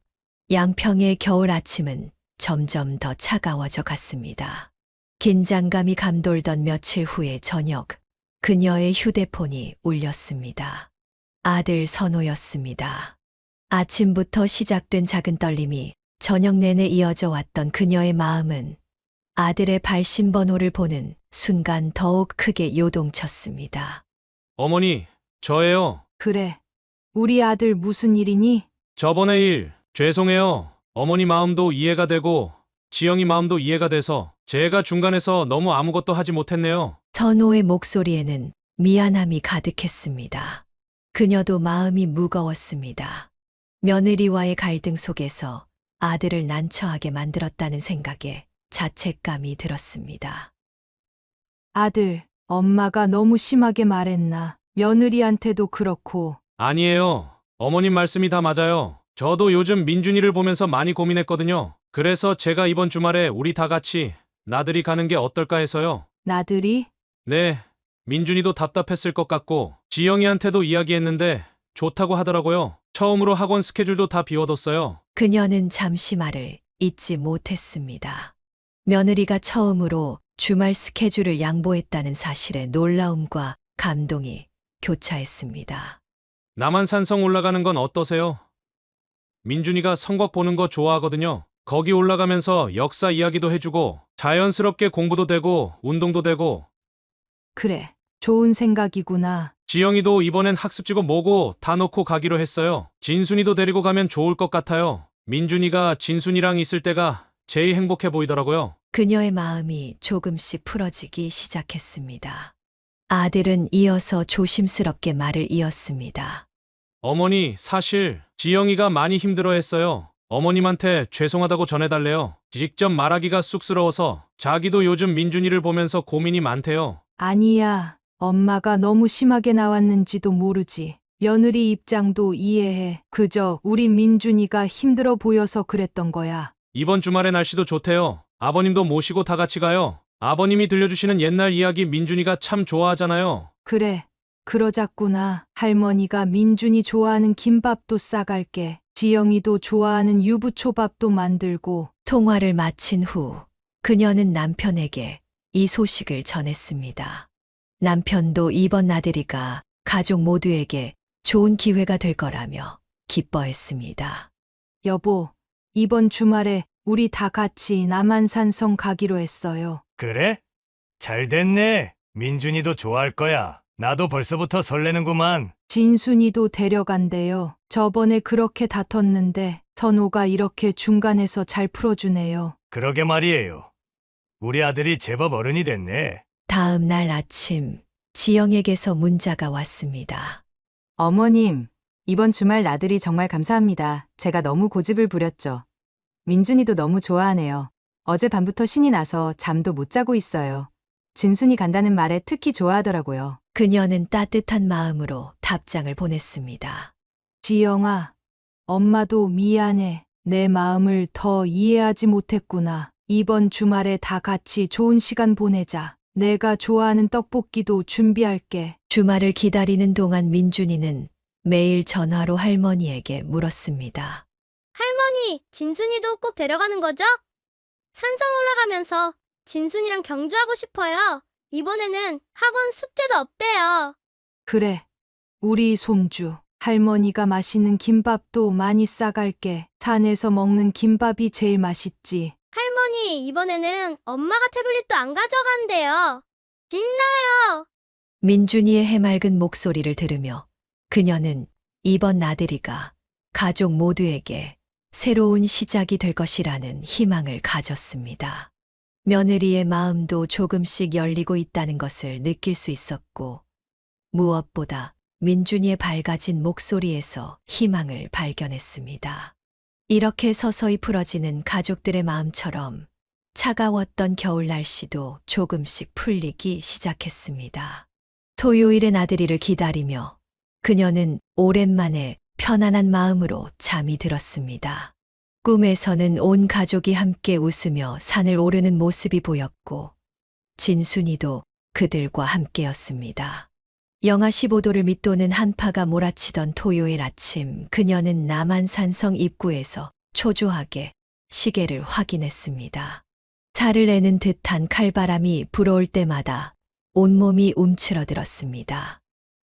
Speaker 3: 양평의 겨울 아침은 점점 더 차가워져 갔습니다. 긴장감이 감돌던 며칠 후의 저녁, 그녀의 휴대폰이 울렸습니다. 아들 선호였습니다. 아침부터 시작된 작은 떨림이 저녁 내내 이어져 왔던 그녀의 마음은 아들의 발신번호를 보는 순간 더욱 크게 요동쳤습니다.
Speaker 1: 어머니, 저예요.
Speaker 2: 그래. 우리 아들 무슨 일이니?
Speaker 1: 저번에 일, 죄송해요. 어머니 마음도 이해가 되고, 지영이 마음도 이해가 돼서, 제가 중간에서 너무 아무것도 하지 못했네요.
Speaker 3: 선호의 목소리에는 미안함이 가득했습니다. 그녀도 마음이 무거웠습니다. 며느리와의 갈등 속에서 아들을 난처하게 만들었다는 생각에 자책감이 들었습니다.
Speaker 2: 아들, 엄마가 너무 심하게 말했나? 며느리한테도 그렇고.
Speaker 1: 아니에요. 어머님 말씀이 다 맞아요. 저도 요즘 민준이를 보면서 많이 고민했거든요. 그래서 제가 이번 주말에 우리 다 같이 나들이 가는 게 어떨까 해서요.
Speaker 2: 나들이?
Speaker 1: 네, 민준이도 답답했을 것 같고 지영이한테도 이야기했는데 좋다고 하더라고요. 처음으로 학원 스케줄도 다 비워뒀어요.
Speaker 3: 그녀는 잠시 말을 잇지 못했습니다. 며느리가 처음으로 주말 스케줄을 양보했다는 사실에 놀라움과 감동이 교차했습니다.
Speaker 1: 남한산성 올라가는 건 어떠세요? 민준이가 성곽 보는 거 좋아하거든요. 거기 올라가면서 역사 이야기도 해주고 자연스럽게 공부도 되고 운동도 되고.
Speaker 2: 그래, 좋은 생각이구나.
Speaker 1: 지영이도 이번엔 학습지고 뭐고 다 놓고 가기로 했어요. 진순이도 데리고 가면 좋을 것 같아요. 민준이가 진순이랑 있을 때가 제일 행복해 보이더라고요.
Speaker 3: 그녀의 마음이 조금씩 풀어지기 시작했습니다. 아들은 이어서 조심스럽게 말을 이었습니다.
Speaker 1: 어머니, 사실 지영이가 많이 힘들어했어요. 어머님한테 죄송하다고 전해달래요. 직접 말하기가 쑥스러워서 자기도 요즘 민준이를 보면서 고민이 많대요.
Speaker 2: 아니야. 엄마가 너무 심하게 나왔는지도 모르지. 며느리 입장도 이해해. 그저 우리 민준이가 힘들어 보여서 그랬던 거야.
Speaker 1: 이번 주말에 날씨도 좋대요. 아버님도 모시고 다 같이 가요. 아버님이 들려주시는 옛날 이야기 민준이가 참 좋아하잖아요.
Speaker 2: 그래, 그러자꾸나. 할머니가 민준이 좋아하는 김밥도 싸갈게. 지영이도 좋아하는 유부초밥도 만들고.
Speaker 3: 통화를 마친 후 그녀는 남편에게 이 소식을 전했습니다. 남편도 이번 나들이가 가족 모두에게 좋은 기회가 될 거라며 기뻐했습니다.
Speaker 2: 여보, 이번 주말에 우리 다 같이 남한산성 가기로 했어요.
Speaker 8: 그래? 잘 됐네. 민준이도 좋아할 거야. 나도 벌써부터 설레는구만.
Speaker 2: 진순이도 데려간대요. 저번에 그렇게 다퉜는데 선호가 이렇게 중간에서 잘 풀어주네요.
Speaker 8: 그러게 말이에요. 우리 아들이 제법 어른이 됐네.
Speaker 3: 다음 날 아침 지영에게서 문자가 왔습니다.
Speaker 2: 어머님, 이번 주말 나들이 정말 감사합니다. 제가 너무 고집을 부렸죠. 민준이도 너무 좋아하네요. 어제 밤부터 신이 나서 잠도 못 자고 있어요. 진순이 간다는 말에 특히 좋아하더라고요.
Speaker 3: 그녀는 따뜻한 마음으로 답장을 보냈습니다.
Speaker 2: 지영아, 엄마도 미안해. 내 마음을 더 이해하지 못했구나. 이번 주말에 다 같이 좋은 시간 보내자. 내가 좋아하는 떡볶이도 준비할게.
Speaker 3: 주말을 기다리는 동안 민준이는 매일 전화로 할머니에게 물었습니다.
Speaker 10: 할머니, 진순이도 꼭 데려가는 거죠? 산성 올라가면서 진순이랑 경주하고 싶어요. 이번에는 학원 숙제도 없대요.
Speaker 2: 그래, 우리 손주. 할머니가 맛있는 김밥도 많이 싸갈게. 산에서 먹는 김밥이 제일 맛있지.
Speaker 10: 할머니, 이번에는 엄마가 태블릿도 안 가져간대요. 신나요.
Speaker 3: 민준이의 해맑은 목소리를 들으며 그녀는 이번 나들이가 가족 모두에게 새로운 시작이 될 것이라는 희망을 가졌습니다. 며느리의 마음도 조금씩 열리고 있다는 것을 느낄 수 있었고, 무엇보다 민준이의 밝아진 목소리에서 희망을 발견했습니다. 이렇게 서서히 풀어지는 가족들의 마음처럼 차가웠던 겨울 날씨도 조금씩 풀리기 시작했습니다. 토요일의 나들이를 기다리며 그녀는 오랜만에 편안한 마음으로 잠이 들었습니다. 꿈에서는 온 가족이 함께 웃으며 산을 오르는 모습이 보였고 진순이도 그들과 함께였습니다. 영하 15도를 밑도는 한파가 몰아치던 토요일 아침, 그녀는 남한산성 입구에서 초조하게 시계를 확인했습니다. 살을 내는 듯한 칼바람이 불어올 때마다 온몸이 움츠러들었습니다.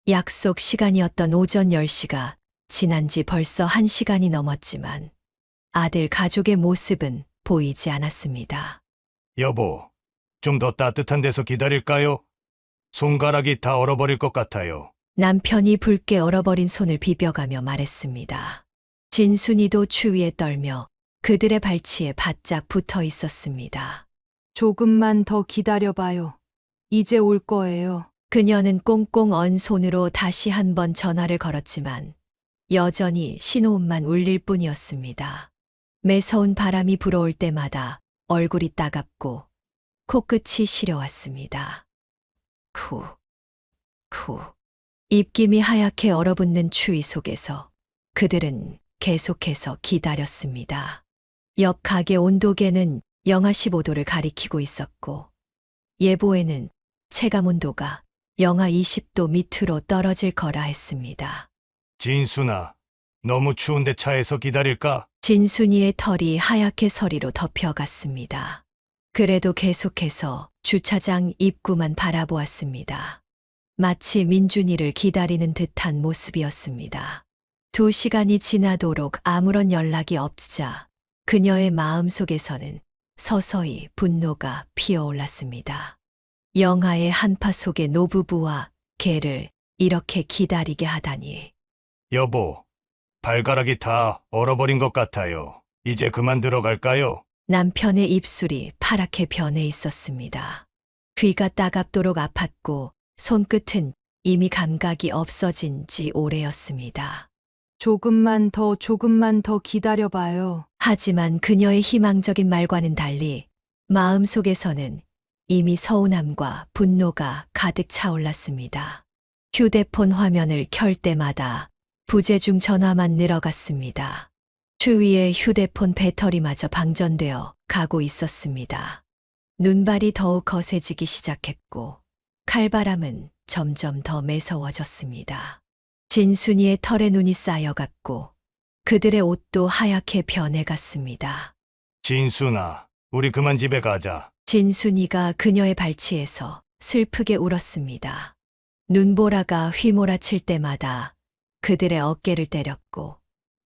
Speaker 3: 약속 시간이었던 오전 10시가 지난 지 벌써 1시간이 넘었지만 아들 가족의 모습은 보이지 않았습니다.
Speaker 8: 여보, 좀 더 따뜻한 데서 기다릴까요? 손가락이 다 얼어버릴 것 같아요.
Speaker 3: 남편이 붉게 얼어버린 손을 비벼가며 말했습니다. 진순이도 추위에 떨며 그들의 발치에 바짝 붙어 있었습니다.
Speaker 2: 조금만 더 기다려봐요. 이제 올 거예요.
Speaker 3: 그녀는 꽁꽁 언 손으로 다시 한번 전화를 걸었지만 여전히 신호음만 울릴 뿐이었습니다. 매서운 바람이 불어올 때마다 얼굴이 따갑고 코끝이 시려왔습니다. 입김이 하얗게 얼어붙는 추위 속에서 그들은 계속해서 기다렸습니다. 옆 가게 온도계는 영하 15도를 가리키고 있었고 예보에는 체감 온도가 영하 20도 밑으로 떨어질 거라 했습니다.
Speaker 8: 진순아, 너무 추운데 차에서 기다릴까?
Speaker 3: 진순이의 털이 하얗게 서리로 덮여갔습니다. 그래도 계속해서 주차장 입구만 바라보았습니다. 마치 민준이를 기다리는 듯한 모습이었습니다. 2시간이 지나도록 아무런 연락이 없자 그녀의 마음속에서는 서서히 분노가 피어올랐습니다. 영하의 한파 속의 노부부와 개를 이렇게 기다리게 하다니.
Speaker 8: 여보, 발가락이 다 얼어버린 것 같아요. 이제 그만 들어갈까요?
Speaker 3: 남편의 입술이 파랗게 변해 있었습니다. 귀가 따갑도록 아팠고 손끝은 이미 감각이 없어진 지 오래였습니다.
Speaker 2: 조금만 더 기다려봐요.
Speaker 3: 하지만 그녀의 희망적인 말과는 달리 마음속에서는 이미 서운함과 분노가 가득 차올랐습니다. 휴대폰 화면을 켤 때마다 부재중 전화만 늘어갔습니다. 추위에 휴대폰 배터리마저 방전되어 가고 있었습니다. 눈발이 더욱 거세지기 시작했고 칼바람은 점점 더 매서워졌습니다. 진순이의 털에 눈이 쌓여갔고 그들의 옷도 하얗게 변해갔습니다.
Speaker 8: 진순아, 우리 그만 집에 가자.
Speaker 3: 진순이가 그녀의 발치에서 슬프게 울었습니다. 눈보라가 휘몰아칠 때마다 그들의 어깨를 때렸고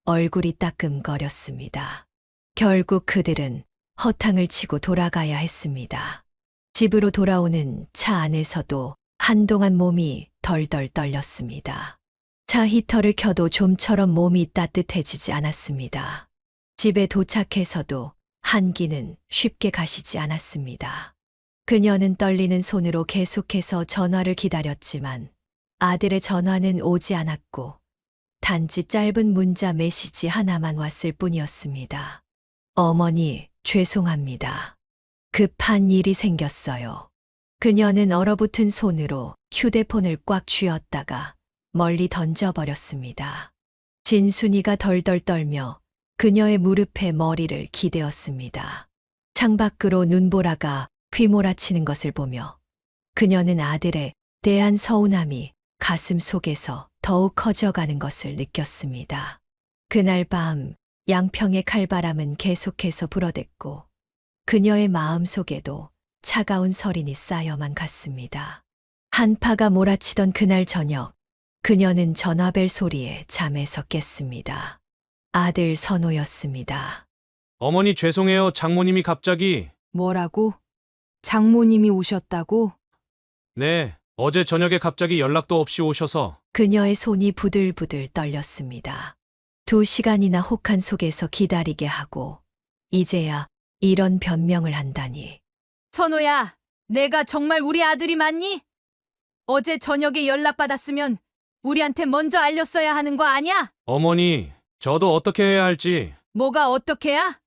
Speaker 3: 얼굴이 따끔거렸습니다. 결국 그들은 허탕을 치고 돌아가야 했습니다. 집으로 돌아오는 차 안에서도 한동안 몸이 덜덜 떨렸습니다. 차 히터를 켜도 좀처럼 몸이 따뜻해지지 않았습니다. 집에 도착해서도 한기는 쉽게 가시지 않았습니다. 그녀는 떨리는 손으로 계속해서 전화를 기다렸지만 아들의 전화는 오지 않았고 단지 짧은 문자 메시지 하나만 왔을 뿐이었습니다. 어머니, 죄송합니다. 급한 일이 생겼어요. 그녀는 얼어붙은 손으로 휴대폰을 꽉 쥐었다가 멀리 던져버렸습니다. 진순이가 덜덜 떨며 그녀의 무릎에 머리를 기대었습니다. 창밖으로 눈보라가 휘몰아치는 것을 보며 그녀는 아들에 대한 서운함이 가슴 속에서 더욱 커져가는 것을 느꼈습니다. 그날 밤 양평의 칼바람은 계속해서 불어댔고 그녀의 마음 속에도 차가운 서린이 쌓여만 갔습니다. 한파가 몰아치던 그날 저녁, 그녀는 전화벨 소리에 잠에서 깼습니다. 아들 선호였습니다.
Speaker 1: 어머니 죄송해요. 장모님이 갑자기.
Speaker 2: 뭐라고? 장모님이 오셨다고?
Speaker 1: 네, 어제 저녁에 갑자기 연락도 없이 오셔서.
Speaker 3: 그녀의 손이 부들부들 떨렸습니다. 2시간이나 혹한 속에서 기다리게 하고 이제야 이런 변명을 한다니.
Speaker 2: 선호야, 내가 정말 우리 아들이 맞니? 어제 저녁에 연락받았으면 우리한테 먼저 알렸어야 하는 거 아니야?
Speaker 1: 어머니, 저도 어떻게 해야 할지.
Speaker 2: 뭐가 어떻게야?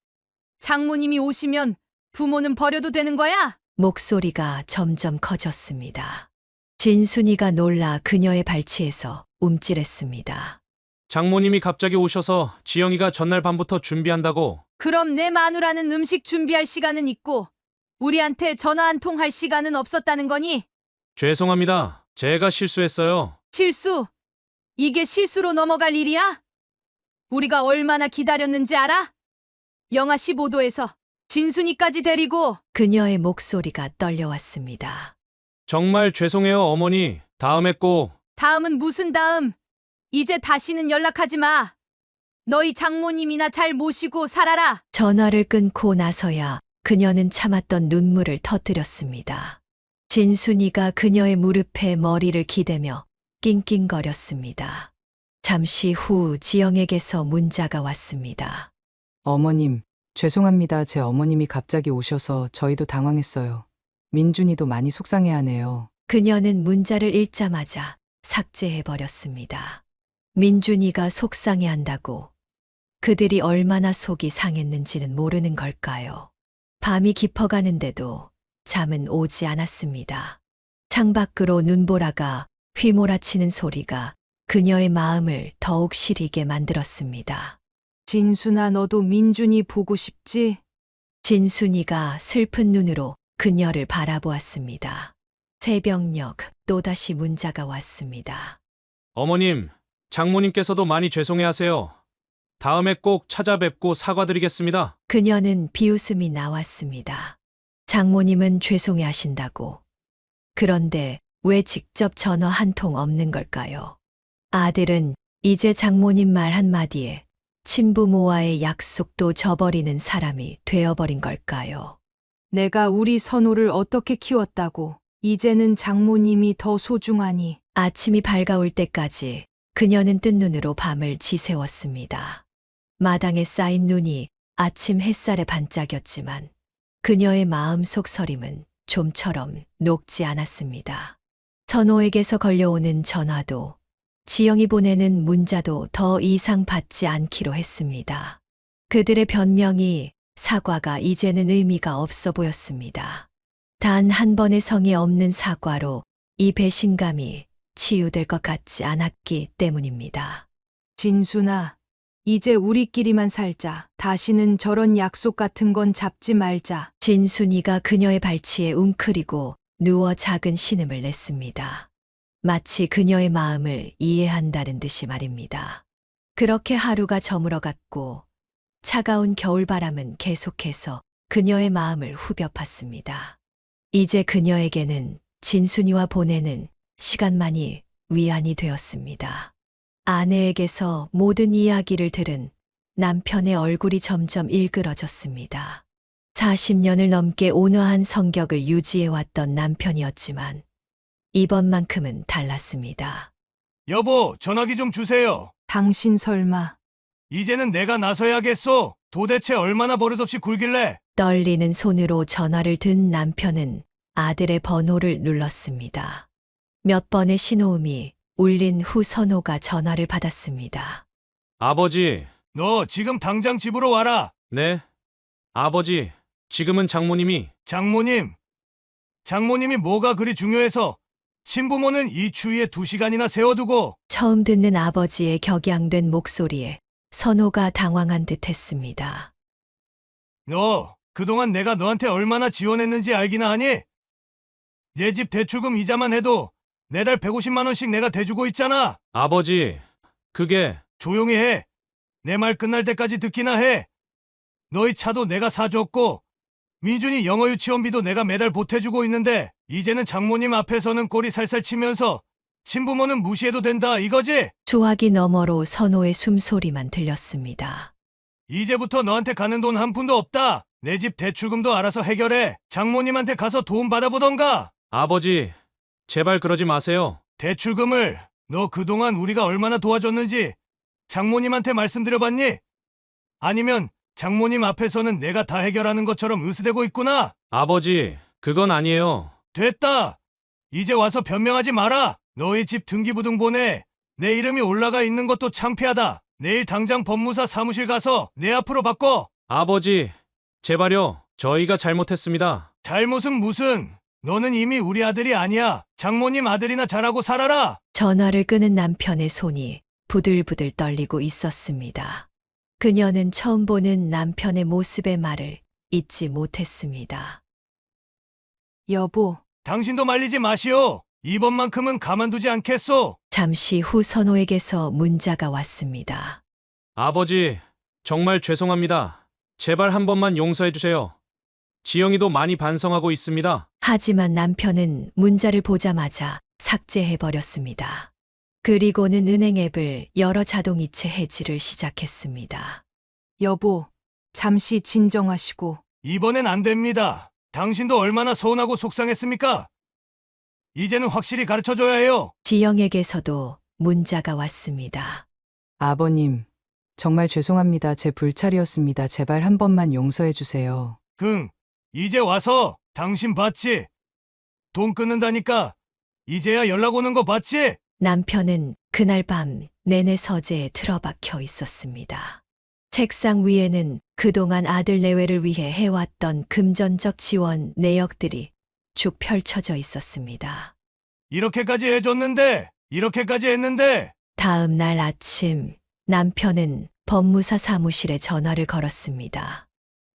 Speaker 2: 장모님이 오시면 부모는 버려도 되는 거야?
Speaker 3: 목소리가 점점 커졌습니다. 진순이가 놀라 그녀의 발치에서 움찔했습니다.
Speaker 1: 장모님이 갑자기 오셔서 지영이가 전날 밤부터 준비한다고.
Speaker 2: 그럼 내 마누라는 음식 준비할 시간은 있고 우리한테 전화 한 통 할 시간은 없었다는 거니?
Speaker 1: 죄송합니다. 제가 실수했어요.
Speaker 2: 실수? 이게 실수로 넘어갈 일이야? 우리가 얼마나 기다렸는지 알아? 영하 15도에서 진순이까지 데리고.
Speaker 3: 그녀의 목소리가 떨려왔습니다.
Speaker 1: 정말 죄송해요, 어머니. 다음에 꼭.
Speaker 2: 다음은 무슨 다음? 이제 다시는 연락하지 마. 너희 장모님이나 잘 모시고 살아라.
Speaker 3: 전화를 끊고 나서야 그녀는 참았던 눈물을 터뜨렸습니다. 진순이가 그녀의 무릎에 머리를 기대며 낑낑거렸습니다. 잠시 후 지영에게서 문자가 왔습니다.
Speaker 2: 어머님, 죄송합니다. 제 어머님이 갑자기 오셔서 저희도 당황했어요. 민준이도 많이 속상해하네요.
Speaker 3: 그녀는 문자를 읽자마자 삭제해버렸습니다. 민준이가 속상해한다고 그들이 얼마나 속이 상했는지는 모르는 걸까요? 밤이 깊어가는데도 잠은 오지 않았습니다. 창밖으로 눈보라가 휘몰아치는 소리가 그녀의 마음을 더욱 시리게 만들었습니다.
Speaker 2: 진순아, 너도 민준이 보고 싶지?
Speaker 3: 진순이가 슬픈 눈으로 그녀를 바라보았습니다. 새벽녘 또다시 문자가 왔습니다.
Speaker 1: 어머님, 장모님께서도 많이 죄송해하세요. 다음에 꼭 찾아뵙고 사과드리겠습니다.
Speaker 3: 그녀는 비웃음이 나왔습니다. 장모님은 죄송해 하신다고. 그런데 왜 직접 전화 한 통 없는 걸까요? 아들은 이제 장모님 말 한마디에 친부모와의 약속도 저버리는 사람이 되어버린 걸까요?
Speaker 2: 내가 우리 선호를 어떻게 키웠다고. 이제는 장모님이 더 소중하니.
Speaker 3: 아침이 밝아올 때까지 그녀는 뜬 눈으로 밤을 지새웠습니다. 마당에 쌓인 눈이 아침 햇살에 반짝였지만 그녀의 마음속 서림은 좀처럼 녹지 않았습니다. 선호에게서 걸려오는 전화도 지영이 보내는 문자도 더 이상 받지 않기로 했습니다. 그들의 변명이, 사과가 이제는 의미가 없어 보였습니다. 단 한 번의 성의 없는 사과로 이 배신감이 치유될 것 같지 않았기 때문입니다.
Speaker 2: 진순아, 이제 우리끼리만 살자. 다시는 저런 약속 같은 건 잡지 말자.
Speaker 3: 진순이가 그녀의 발치에 웅크리고 누워 작은 신음을 냈습니다. 마치 그녀의 마음을 이해한다는 듯이 말입니다. 그렇게 하루가 저물어갔고 차가운 겨울바람은 계속해서 그녀의 마음을 후벼 팠습니다. 이제 그녀에게는 진순이와 보내는 시간만이 위안이 되었습니다. 아내에게서 모든 이야기를 들은 남편의 얼굴이 점점 일그러졌습니다. 40년을 넘게 온화한 성격을 유지해왔던 남편이었지만 이번만큼은 달랐습니다.
Speaker 8: 여보, 전화기 좀 주세요.
Speaker 2: 당신 설마.
Speaker 8: 이제는 내가 나서야겠소. 도대체 얼마나 버릇없이 굴길래?
Speaker 3: 떨리는 손으로 전화를 든 남편은 아들의 번호를 눌렀습니다. 몇 번의 신호음이 울린 후 선호가 전화를 받았습니다.
Speaker 1: 아버지,
Speaker 8: 너 지금 당장 집으로 와라.
Speaker 1: 네? 아버지, 지금은 장모님이.
Speaker 8: 장모님이 뭐가 그리 중요해서 친부모는 이 추위에 2시간이나 세워두고.
Speaker 3: 처음 듣는 아버지의 격양된 목소리에 선호가 당황한 듯 했습니다.
Speaker 8: 너 그동안 내가 너한테 얼마나 지원했는지 알기나 하니? 내 집 대출금 이자만 해도 매달 150만 원씩 내가 대주고 있잖아.
Speaker 1: 아버지, 그게.
Speaker 8: 조용히 해. 내 말 끝날 때까지 듣기나 해. 너희 차도 내가 사줬고 민준이 영어 유치원비도 내가 매달 보태주고 있는데 이제는 장모님 앞에서는 꼬리 살살 치면서 친부모는 무시해도 된다 이거지?
Speaker 3: 조화기 너머로 선호의 숨소리만 들렸습니다.
Speaker 8: 이제부터 너한테 가는 돈 한 푼도 없다. 내 집 대출금도 알아서 해결해. 장모님한테 가서 도움 받아보던가.
Speaker 1: 아버지, 제발 그러지 마세요.
Speaker 8: 대출금을 너 그동안 우리가 얼마나 도와줬는지 장모님한테 말씀드려봤니? 아니면 장모님 앞에서는 내가 다 해결하는 것처럼 으스대고 있구나.
Speaker 1: 아버지, 그건 아니에요.
Speaker 8: 됐다. 이제 와서 변명하지 마라. 너희 집 등기부등본에 내 이름이 올라가 있는 것도 창피하다. 내일 당장 법무사 사무실 가서 내 앞으로 바꿔.
Speaker 1: 아버지, 제발요. 저희가 잘못했습니다.
Speaker 8: 잘못은 무슨. 너는 이미 우리 아들이 아니야. 장모님 아들이나 잘하고 살아라.
Speaker 3: 전화를 끄는 남편의 손이 부들부들 떨리고 있었습니다. 그녀는 처음 보는 남편의 모습의 말을 잊지 못했습니다.
Speaker 2: 여보,
Speaker 8: 당신도 말리지 마시오. 이번만큼은 가만두지 않겠소.
Speaker 3: 잠시 후 선호에게서 문자가 왔습니다.
Speaker 1: 아버지, 정말 죄송합니다. 제발 한 번만 용서해 주세요. 지영이도 많이 반성하고 있습니다.
Speaker 3: 하지만 남편은 문자를 보자마자 삭제해버렸습니다. 그리고는 은행 앱을 열어 자동이체 해지를 시작했습니다.
Speaker 2: 여보, 잠시 진정하시고.
Speaker 8: 이번엔 안 됩니다. 당신도 얼마나 서운하고 속상했습니까? 이제는 확실히 가르쳐줘야 해요.
Speaker 3: 지영에게서도 문자가 왔습니다.
Speaker 2: 아버님, 정말 죄송합니다. 제 불찰이었습니다. 제발 한 번만 용서해 주세요.
Speaker 8: 이제 와서 당신 봤지? 돈 끊는다니까 이제야 연락 오는 거 봤지?
Speaker 3: 남편은 그날 밤 내내 서재에 틀어박혀 있었습니다. 책상 위에는 그동안 아들 내외를 위해 해왔던 금전적 지원 내역들이 쭉 펼쳐져 있었습니다.
Speaker 8: 이렇게까지 해줬는데, 이렇게까지 했는데.
Speaker 3: 다음 날 아침 남편은 법무사 사무실에 전화를 걸었습니다.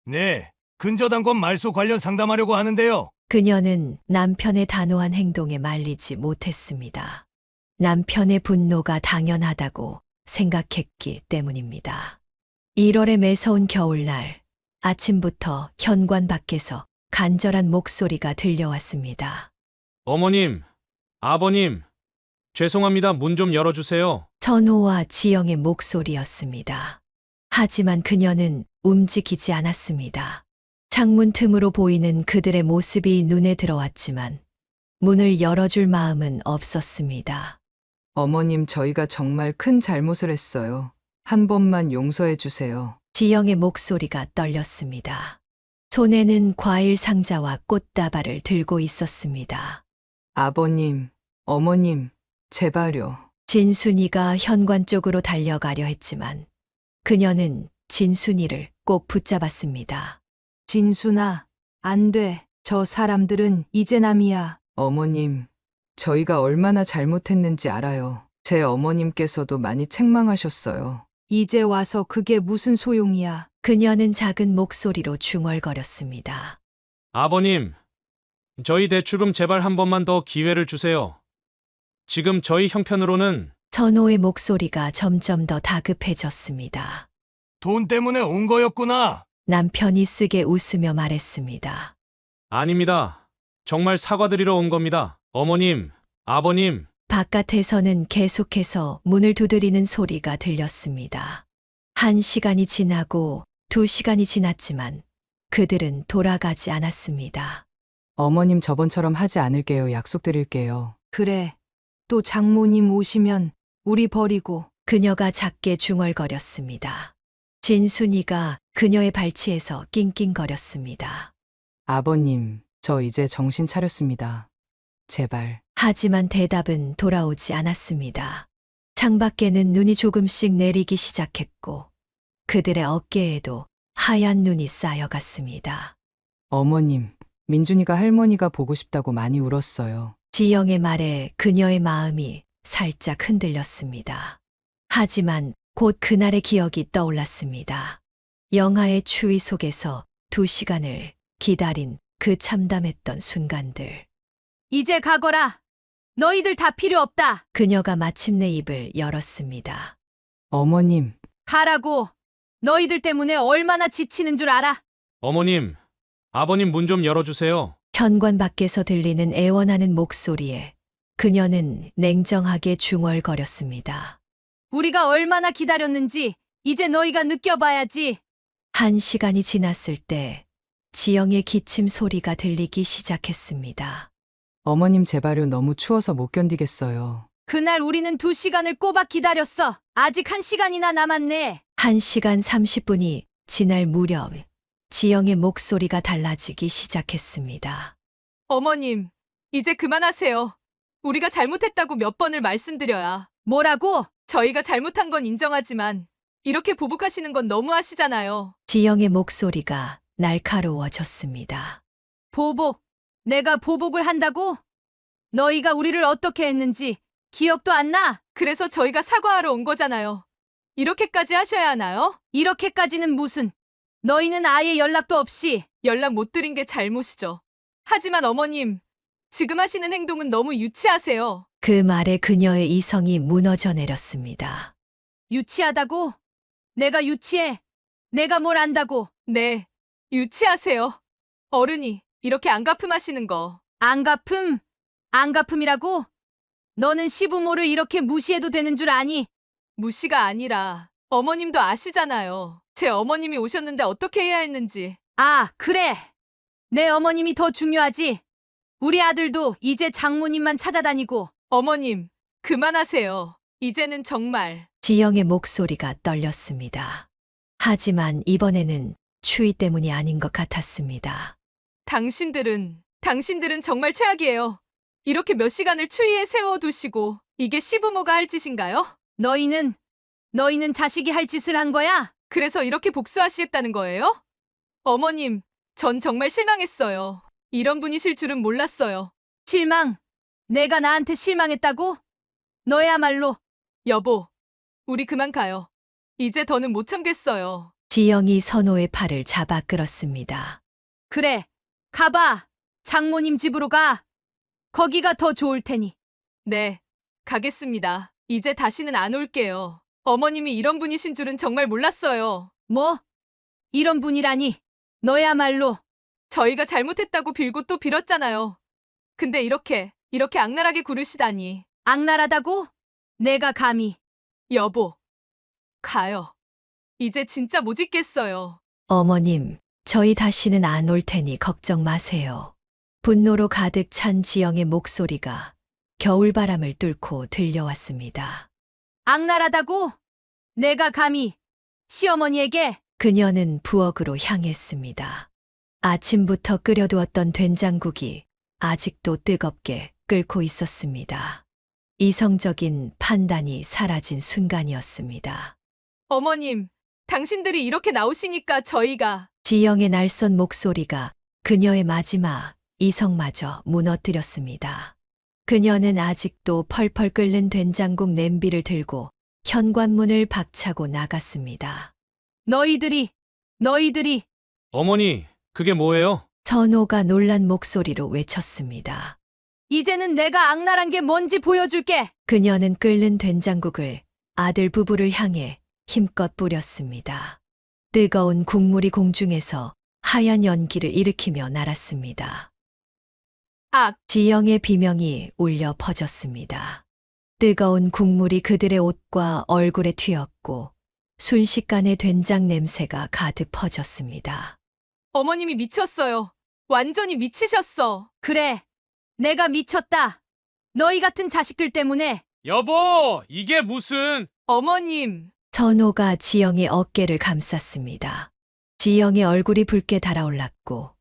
Speaker 8: 네, 근저당권 말소 관련 상담하려고 하는데요.
Speaker 3: 그녀는 남편의 단호한 행동에 말리지 못했습니다. 남편의 분노가 당연하다고 생각했기 때문입니다. 1월의 매서운 겨울날, 아침부터 현관 밖에서 간절한 목소리가 들려왔습니다.
Speaker 1: 어머님, 아버님, 죄송합니다. 문 좀 열어주세요.
Speaker 3: 선호와 지영의 목소리였습니다. 하지만 그녀는 움직이지 않았습니다. 창문 틈으로 보이는 그들의 모습이 눈에 들어왔지만 문을 열어줄 마음은 없었습니다.
Speaker 2: 어머님, 저희가 정말 큰 잘못을 했어요. 한 번만 용서해 주세요.
Speaker 3: 지영의 목소리가 떨렸습니다. 손에는 과일 상자와 꽃다발을 들고 있었습니다.
Speaker 2: 아버님, 어머님, 제발요.
Speaker 3: 진순이가 현관 쪽으로 달려가려 했지만 그녀는 진순이를 꼭 붙잡았습니다.
Speaker 2: 진순아, 안 돼. 저 사람들은 이제 남이야. 어머님, 저희가 얼마나 잘못했는지 알아요. 제 어머님께서도 많이 책망하셨어요. 이제 와서 그게 무슨 소용이야.
Speaker 3: 그녀는 작은 목소리로 중얼거렸습니다.
Speaker 1: 아버님, 저희 대출금 제발 한 번만 더 기회를 주세요. 지금 저희 형편으로는
Speaker 3: 선호의 목소리가 점점 더 다급해졌습니다.
Speaker 8: 돈 때문에 온 거였구나.
Speaker 3: 남편이 쓰게 웃으며 말했습니다.
Speaker 1: 아닙니다. 정말 사과드리러 온 겁니다. 어머님, 아버님,
Speaker 3: 바깥에서는 계속해서 문을 두드리는 소리가 들렸습니다. 1시간이 지나고 2시간이 지났지만 그들은 돌아가지 않았습니다.
Speaker 2: 어머님, 저번처럼 하지 않을게요. 약속드릴게요. 그래. 또 장모님 오시면 우리 버리고.
Speaker 3: 그녀가 작게 중얼거렸습니다. 진순이가 그녀의 발치에서 낑낑거렸습니다.
Speaker 2: 아버님, 저 이제 정신 차렸습니다. 제발.
Speaker 3: 하지만 대답은 돌아오지 않았습니다. 창밖에는 눈이 조금씩 내리기 시작했고 그들의 어깨에도 하얀 눈이 쌓여갔습니다.
Speaker 2: 어머님, 민준이가 할머니가 보고 싶다고 많이 울었어요.
Speaker 3: 지영의 말에 그녀의 마음이 살짝 흔들렸습니다. 하지만 곧 그날의 기억이 떠올랐습니다. 영하의 추위 속에서 2시간을 기다린 그 참담했던 순간들.
Speaker 2: 이제 가거라. 너희들 다 필요 없다.
Speaker 3: 그녀가 마침내 입을 열었습니다.
Speaker 2: 어머님. 가라고. 너희들 때문에 얼마나 지치는 줄 알아?
Speaker 1: 어머님, 아버님 문 좀 열어주세요.
Speaker 3: 현관 밖에서 들리는 애원하는 목소리에 그녀는 냉정하게 중얼거렸습니다.
Speaker 2: 우리가 얼마나 기다렸는지 이제 너희가 느껴봐야지.
Speaker 3: 1시간이 지났을 때 지영의 기침 소리가 들리기 시작했습니다.
Speaker 2: 어머님, 제발요. 너무 추워서 못 견디겠어요. 그날 우리는 2시간을 꼬박 기다렸어. 아직 1시간이나 남았네.
Speaker 3: 1시간 30분이 지날 무렵 지영의 목소리가 달라지기 시작했습니다.
Speaker 11: 어머님, 이제 그만하세요. 우리가 잘못했다고 몇 번을 말씀드려야.
Speaker 2: 뭐라고?
Speaker 11: 저희가 잘못한 건 인정하지만 이렇게 보복하시는 건 너무하시잖아요.
Speaker 3: 지영의 목소리가 날카로워졌습니다.
Speaker 2: 보복. 내가 보복을 한다고? 너희가 우리를 어떻게 했는지 기억도 안 나?
Speaker 11: 그래서 저희가 사과하러 온 거잖아요. 이렇게까지 하셔야 하나요?
Speaker 2: 이렇게까지는 무슨. 너희는 아예 연락도 없이.
Speaker 11: 연락 못 드린 게 잘못이죠. 하지만 어머님, 지금 하시는 행동은 너무 유치하세요.
Speaker 3: 그 말에 그녀의 이성이 무너져 내렸습니다.
Speaker 2: 유치하다고? 내가 유치해? 내가 뭘 안다고?
Speaker 11: 네, 유치하세요. 어른이 이렇게 안가품하시는 거.
Speaker 2: 안가품? 안가품이라고? 너는 시부모를 이렇게 무시해도 되는 줄 아니?
Speaker 11: 무시가 아니라 어머님도 아시잖아요. 제 어머님이 오셨는데 어떻게 해야 했는지.
Speaker 2: 아, 그래. 내 어머님이 더 중요하지. 우리 아들도 이제 장모님만 찾아다니고.
Speaker 11: 어머님, 그만하세요. 이제는 정말.
Speaker 3: 지영의 목소리가 떨렸습니다. 하지만 이번에는 추위 때문이 아닌 것 같았습니다.
Speaker 11: 당신들은 정말 최악이에요. 이렇게 몇 시간을 추위에 세워두시고 이게 시부모가 할 짓인가요?
Speaker 2: 너희는 자식이 할 짓을 한 거야?
Speaker 11: 그래서 이렇게 복수하시겠다는 거예요? 어머님, 전 정말 실망했어요. 이런 분이실 줄은 몰랐어요.
Speaker 2: 실망? 내가 나한테 실망했다고? 너야말로.
Speaker 11: 여보, 우리 그만 가요. 이제 더는 못 참겠어요.
Speaker 3: 지영이 선호의 팔을 잡아 끌었습니다.
Speaker 2: 그래, 가봐. 장모님 집으로 가. 거기가 더 좋을 테니.
Speaker 11: 네, 가겠습니다. 이제 다시는 안 올게요. 어머님이 이런 분이신 줄은 정말 몰랐어요.
Speaker 2: 뭐? 이런 분이라니. 너야말로.
Speaker 11: 저희가 잘못했다고 빌고 또 빌었잖아요. 근데 이렇게 악랄하게 굴으시다니.
Speaker 2: 악랄하다고? 내가 감히.
Speaker 11: 여보, 가요. 이제 진짜 못 있겠어요.
Speaker 3: 어머님, 저희 다시는 안 올 테니 걱정 마세요. 분노로 가득 찬 지영의 목소리가 겨울바람을 뚫고 들려왔습니다.
Speaker 2: 악랄하다고? 내가 감히. 시어머니에게.
Speaker 3: 그녀는 부엌으로 향했습니다. 아침부터 끓여두었던 된장국이 아직도 뜨겁게 끓고 있었습니다. 이성적인 판단이 사라진 순간이었습니다.
Speaker 11: 어머님, 당신들이 이렇게 나오시니까 저희가.
Speaker 3: 지영의 날선 목소리가 그녀의 마지막 이성마저 무너뜨렸습니다. 그녀는 아직도 펄펄 끓는 된장국 냄비를 들고 현관문을 박차고 나갔습니다.
Speaker 2: 너희들이.
Speaker 1: 어머니, 그게 뭐예요?
Speaker 3: 선호가 놀란 목소리로 외쳤습니다.
Speaker 2: 이제는 내가 악랄한 게 뭔지 보여줄게.
Speaker 3: 그녀는 끓는 된장국을 아들 부부를 향해 힘껏 뿌렸습니다. 뜨거운 국물이 공중에서 하얀 연기를 일으키며 날았습니다. 지영의 비명이 울려 퍼졌습니다. 뜨거운 국물이 그들의 옷과 얼굴에 튀었고 순식간에 된장 냄새가 가득 퍼졌습니다.
Speaker 11: 어머님이 미쳤어요. 완전히 미치셨어.
Speaker 2: 그래. 내가 미쳤다. 너희 같은 자식들 때문에.
Speaker 1: 여보, 이게 무슨...
Speaker 11: 어머님.
Speaker 3: 선호가 지영의 어깨를 감쌌습니다. 지영의 얼굴이 붉게 달아올랐고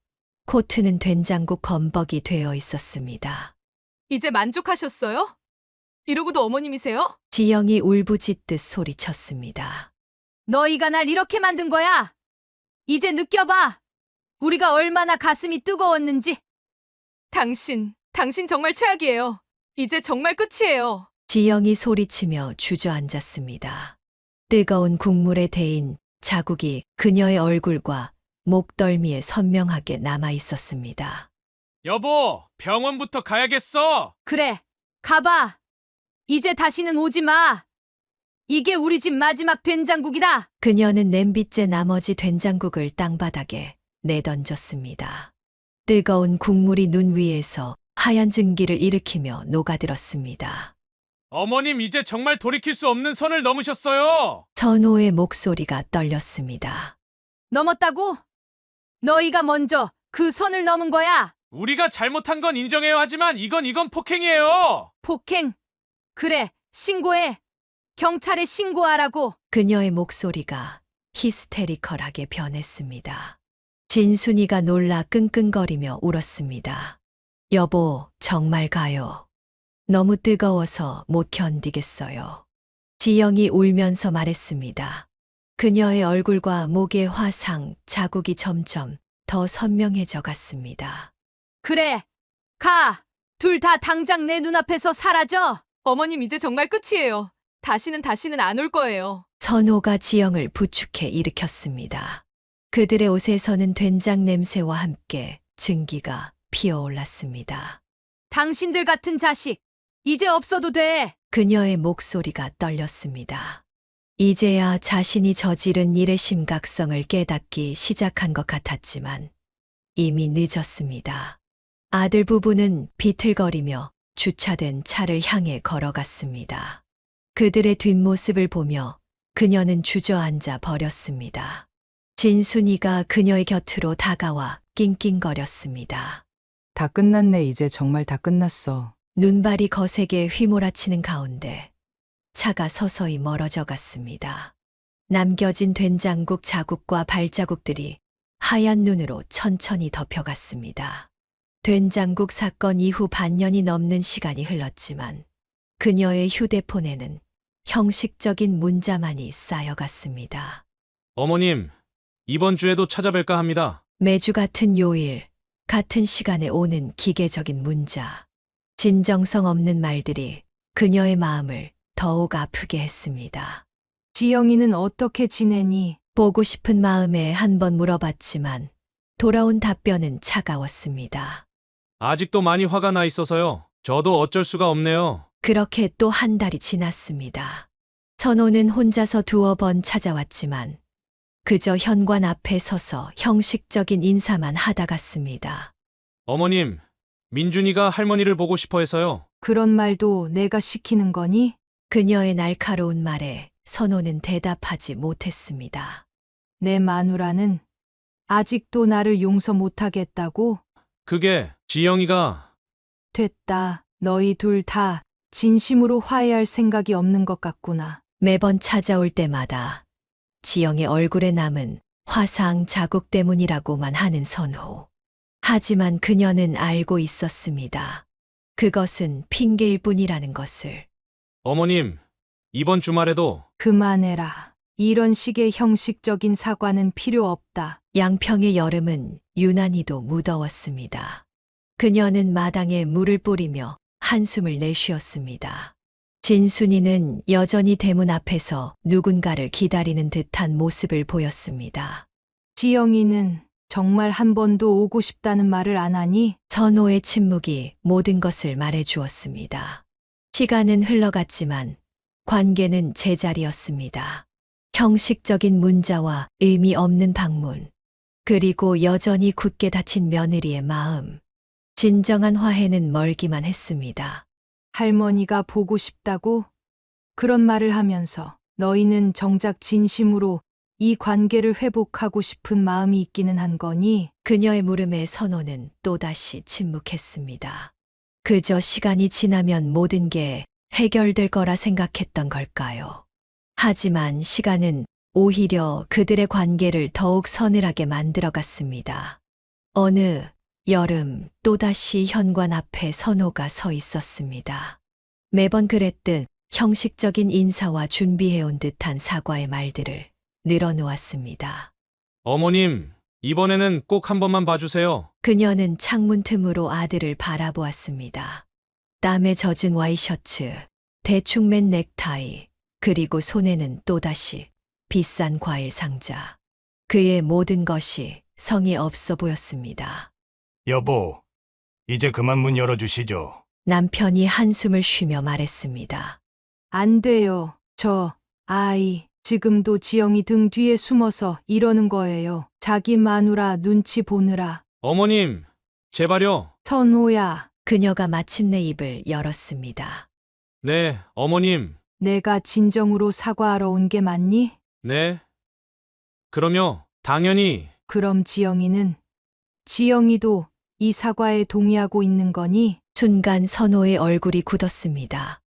Speaker 3: 코트는 된장국 범벅이 되어 있었습니다.
Speaker 11: 이제 만족하셨어요? 이러고도 어머님이세요?
Speaker 3: 지영이 울부짖듯 소리쳤습니다.
Speaker 2: 너희가 날 이렇게 만든 거야. 이제 느껴봐. 우리가 얼마나 가슴이 뜨거웠는지.
Speaker 11: 당신 정말 최악이에요. 이제 정말 끝이에요.
Speaker 3: 지영이 소리치며 주저앉았습니다. 뜨거운 국물에 데인 자국이 그녀의 얼굴과 목덜미에 선명하게 남아 있었습니다.
Speaker 1: 여보, 병원부터 가야겠어.
Speaker 2: 그래. 가봐. 이제 다시는 오지 마. 이게 우리 집 마지막 된장국이다.
Speaker 3: 그녀는 냄비째 나머지 된장국을 땅바닥에 내던졌습니다. 뜨거운 국물이 눈 위에서 하얀 증기를 일으키며 녹아들었습니다.
Speaker 1: 어머님, 이제 정말 돌이킬 수 없는 선을 넘으셨어요.
Speaker 3: 선호의 목소리가 떨렸습니다.
Speaker 2: 넘었다고? 너희가 먼저 그 선을 넘은 거야.
Speaker 1: 우리가 잘못한 건 인정해요. 하지만 이건 폭행이에요.
Speaker 2: 폭행. 그래. 신고해. 경찰에 신고하라고.
Speaker 3: 그녀의 목소리가 히스테리컬하게 변했습니다. 진순이가 놀라 끙끙거리며 울었습니다. 여보, 정말 가요. 너무 뜨거워서 못 견디겠어요. 지영이 울면서 말했습니다. 그녀의 얼굴과 목의 화상, 자국이 점점 더 선명해져 갔습니다.
Speaker 2: 그래. 가. 둘 다 당장 내 눈앞에서 사라져.
Speaker 11: 어머님 이제 정말 끝이에요. 다시는 안 올 거예요.
Speaker 3: 선호가 지영을 부축해 일으켰습니다. 그들의 옷에서는 된장 냄새와 함께 증기가 피어올랐습니다.
Speaker 2: 당신들 같은 자식. 이제 없어도 돼.
Speaker 3: 그녀의 목소리가 떨렸습니다. 이제야 자신이 저지른 일의 심각성을 깨닫기 시작한 것 같았지만 이미 늦었습니다. 아들 부부는 비틀거리며 주차된 차를 향해 걸어갔습니다. 그들의 뒷모습을 보며 그녀는 주저앉아 버렸습니다. 진순이가 그녀의 곁으로 다가와 낑낑거렸습니다.
Speaker 2: 다 끝났네. 이제 정말 다 끝났어.
Speaker 3: 눈발이 거세게 휘몰아치는 가운데 차가 서서히 멀어져 갔습니다. 남겨진 된장국 자국과 발자국들이 하얀 눈으로 천천히 덮여갔습니다. 된장국 사건 이후 반년이 넘는 시간이 흘렀지만 그녀의 휴대폰에는 형식적인 문자만이 쌓여갔습니다.
Speaker 1: 어머님, 이번 주에도 찾아뵐까 합니다.
Speaker 3: 매주 같은 요일, 같은 시간에 오는 기계적인 문자. 진정성 없는 말들이 그녀의 마음을 더욱 아프게 했습니다.
Speaker 2: 지영이는 어떻게 지내니?
Speaker 3: 보고 싶은 마음에 한 번 물어봤지만 돌아온 답변은 차가웠습니다.
Speaker 1: 아직도 많이 화가 나 있어서요. 저도 어쩔 수가 없네요.
Speaker 3: 그렇게 또 한 달이 지났습니다. 선호는 혼자서 두어 번 찾아왔지만 그저 현관 앞에 서서 형식적인 인사만 하다 갔습니다.
Speaker 1: 어머님, 민준이가 할머니를 보고 싶어 해서요.
Speaker 2: 그런 말도 내가 시키는 거니?
Speaker 3: 그녀의 날카로운 말에 선호는 대답하지 못했습니다.
Speaker 2: 내 마누라는 아직도 나를 용서 못하겠다고?
Speaker 1: 그게 지영이가
Speaker 2: 됐다. 너희 둘 다 진심으로 화해할 생각이 없는 것 같구나.
Speaker 3: 매번 찾아올 때마다 지영의 얼굴에 남은 화상 자국 때문이라고만 하는 선호. 하지만 그녀는 알고 있었습니다. 그것은 핑계일 뿐이라는 것을.
Speaker 1: 어머님, 이번 주말에도
Speaker 2: 그만해라. 이런 식의 형식적인 사과는 필요 없다.
Speaker 3: 양평의 여름은 유난히도 무더웠습니다. 그녀는 마당에 물을 뿌리며 한숨을 내쉬었습니다. 진순이는 여전히 대문 앞에서 누군가를 기다리는 듯한 모습을 보였습니다.
Speaker 2: 지영이는 정말 한 번도 오고 싶다는 말을 안 하니?
Speaker 3: 선호의 침묵이 모든 것을 말해 주었습니다. 시간은 흘러갔지만 관계는 제자리였습니다. 형식적인 문자와 의미 없는 방문, 그리고 여전히 굳게 닫힌 며느리의 마음. 진정한 화해는 멀기만 했습니다.
Speaker 2: 할머니가 보고 싶다고? 그런 말을 하면서 너희는 정작 진심으로 이 관계를 회복하고 싶은 마음이 있기는 한 거니?
Speaker 3: 그녀의 물음에 선호는 또다시 침묵했습니다. 그저 시간이 지나면 모든 게 해결될 거라 생각했던 걸까요? 하지만 시간은 오히려 그들의 관계를 더욱 서늘하게 만들어갔습니다. 어느 여름 또다시 현관 앞에 선호가 서 있었습니다. 매번 그랬듯 형식적인 인사와 준비해온 듯한 사과의 말들을 늘어놓았습니다.
Speaker 1: 어머님, 이번에는 꼭 한 번만 봐주세요.
Speaker 3: 그녀는 창문 틈으로 아들을 바라보았습니다. 땀에 젖은 와이셔츠, 대충 맨 넥타이, 그리고 손에는 또다시 비싼 과일 상자. 그의 모든 것이 성의 없어 보였습니다.
Speaker 8: 여보, 이제 그만 문 열어주시죠.
Speaker 3: 남편이 한숨을 쉬며 말했습니다.
Speaker 2: 안 돼요. 저 아이 지금도 지영이 등 뒤에 숨어서 이러는 거예요. 자기 마누라 눈치 보느라.
Speaker 1: 어머님, 제발요.
Speaker 2: 선호야,
Speaker 3: 그녀가 마침내 입을 열었습니다.
Speaker 1: 네, 어머님.
Speaker 2: 내가 진정으로 사과하러 온 게 맞니?
Speaker 1: 네. 그럼요, 당연히.
Speaker 2: 그럼 지영이도 이 사과에 동의하고 있는 거니?
Speaker 3: 순간 선호의 얼굴이 굳었습니다.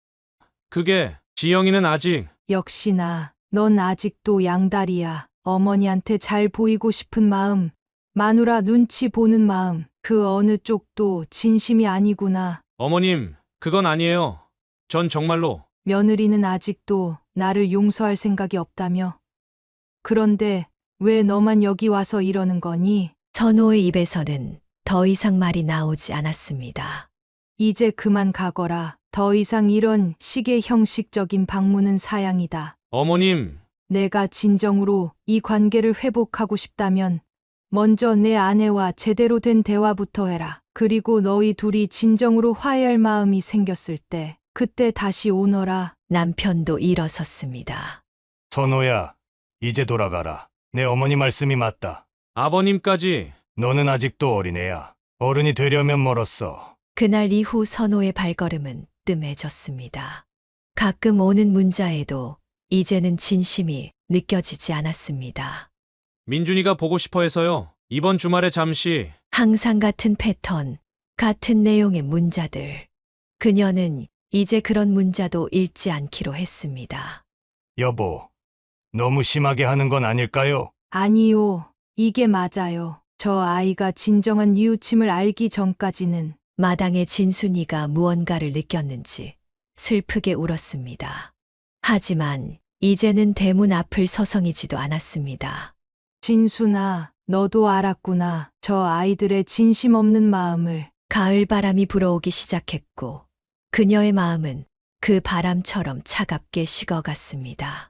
Speaker 1: 그게 지영이는 아직
Speaker 2: 역시나 넌 아직도 양다리야. 어머니한테 잘 보이고 싶은 마음, 마누라 눈치 보는 마음, 그 어느 쪽도 진심이 아니구나.
Speaker 1: 어머님, 그건 아니에요. 전 정말로
Speaker 2: 며느리는 아직도 나를 용서할 생각이 없다며. 그런데 왜 너만 여기 와서 이러는 거니?
Speaker 3: 선호의 입에서는 더 이상 말이 나오지 않았습니다.
Speaker 2: 이제 그만 가거라. 더 이상 이런 식의 형식적인 방문은 사양이다.
Speaker 1: 어머님,
Speaker 2: 내가 진정으로 이 관계를 회복하고 싶다면 먼저 내 아내와 제대로 된 대화부터 해라. 그리고 너희 둘이 진정으로 화해할 마음이 생겼을 때 그때 다시 오너라.
Speaker 3: 남편도 일어섰습니다.
Speaker 8: 선호야, 이제 돌아가라. 내 어머니 말씀이 맞다.
Speaker 1: 아버님까지.
Speaker 8: 너는 아직도 어린애야. 어른이 되려면 멀었어.
Speaker 3: 그날 이후 선호의 발걸음은 뜸해졌습니다. 가끔 오는 문자에도 이제는 진심이 느껴지지 않았습니다.
Speaker 1: 민준이가 보고 싶어 해서요. 이번 주말에 잠시.
Speaker 3: 항상 같은 패턴, 같은 내용의 문자들. 그녀는 이제 그런 문자도 읽지 않기로 했습니다.
Speaker 8: 여보, 너무 심하게 하는 건 아닐까요?
Speaker 2: 아니요. 이게 맞아요. 저 아이가 진정한 뉘우침을 알기 전까지는.
Speaker 3: 마당에 진순이가 무언가를 느꼈는지 슬프게 울었습니다. 하지만 이제는 대문 앞을 서성이지도 않았습니다.
Speaker 2: 진순아, 너도 알았구나. 저 아이들의 진심 없는 마음을.
Speaker 3: 가을 바람이 불어오기 시작했고 그녀의 마음은 그 바람처럼 차갑게 식어갔습니다.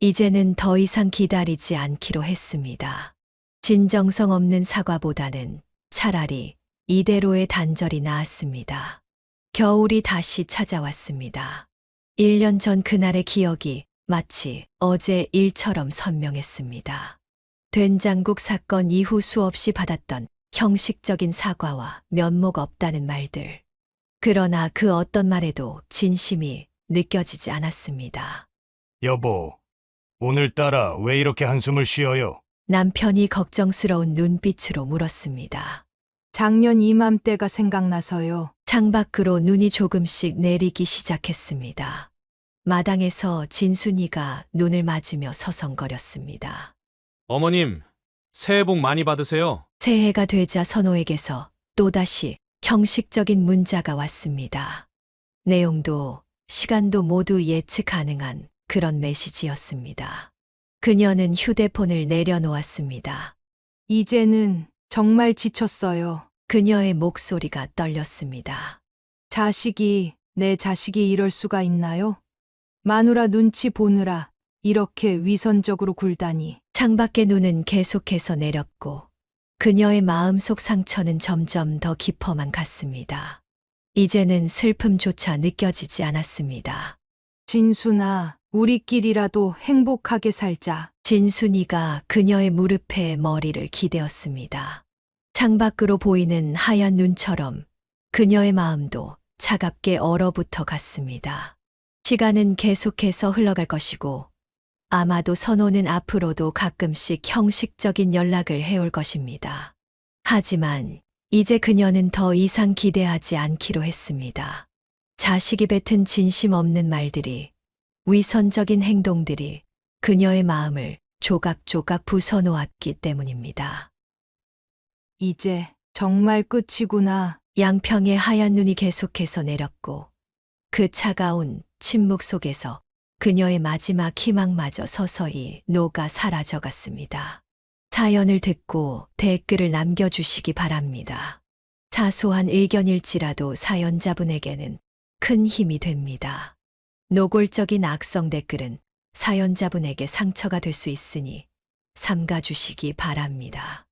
Speaker 3: 이제는 더 이상 기다리지 않기로 했습니다. 진정성 없는 사과보다는 차라리 이대로의 단절이 나았습니다. 겨울이 다시 찾아왔습니다. 1년 전 그날의 기억이 마치 어제 일처럼 선명했습니다. 된장국 사건 이후 수없이 받았던 형식적인 사과와 면목 없다는 말들. 그러나 그 어떤 말에도 진심이 느껴지지 않았습니다.
Speaker 8: 여보, 오늘따라 왜 이렇게 한숨을 쉬어요?
Speaker 3: 남편이 걱정스러운 눈빛으로 물었습니다.
Speaker 2: 작년 이맘때가 생각나서요.
Speaker 3: 창밖으로 눈이 조금씩 내리기 시작했습니다. 마당에서 진순이가 눈을 맞으며 서성거렸습니다.
Speaker 1: 어머님, 새해 복 많이 받으세요.
Speaker 3: 새해가 되자 선호에게서 또다시 형식적인 문자가 왔습니다. 내용도 시간도 모두 예측 가능한 그런 메시지였습니다. 그녀는 휴대폰을 내려놓았습니다.
Speaker 2: 이제는 정말 지쳤어요.
Speaker 3: 그녀의 목소리가 떨렸습니다.
Speaker 2: 내 자식이 이럴 수가 있나요? 마누라 눈치 보느라 이렇게 위선적으로 굴다니.
Speaker 3: 창밖의 눈은 계속해서 내렸고 그녀의 마음속 상처는 점점 더 깊어만 갔습니다. 이제는 슬픔조차 느껴지지 않았습니다.
Speaker 2: 진순아, 우리끼리라도 행복하게 살자.
Speaker 3: 진순이가 그녀의 무릎에 머리를 기대었습니다. 창밖으로 보이는 하얀 눈처럼 그녀의 마음도 차갑게 얼어붙어 갔습니다. 시간은 계속해서 흘러갈 것이고 아마도 선호는 앞으로도 가끔씩 형식적인 연락을 해올 것입니다. 하지만 이제 그녀는 더 이상 기대하지 않기로 했습니다. 자식이 뱉은 진심 없는 말들이, 위선적인 행동들이 그녀의 마음을 조각조각 부숴놓았기 때문입니다.
Speaker 2: 이제 정말 끝이구나.
Speaker 3: 양평의 하얀 눈이 계속해서 내렸고 그 차가운 침묵 속에서 그녀의 마지막 희망마저 서서히 녹아 사라져갔습니다. 사연을 듣고 댓글을 남겨주시기 바랍니다. 사소한 의견일지라도 사연자분에게는 큰 힘이 됩니다. 노골적인 악성 댓글은 사연자분에게 상처가 될 수 있으니 삼가주시기 바랍니다.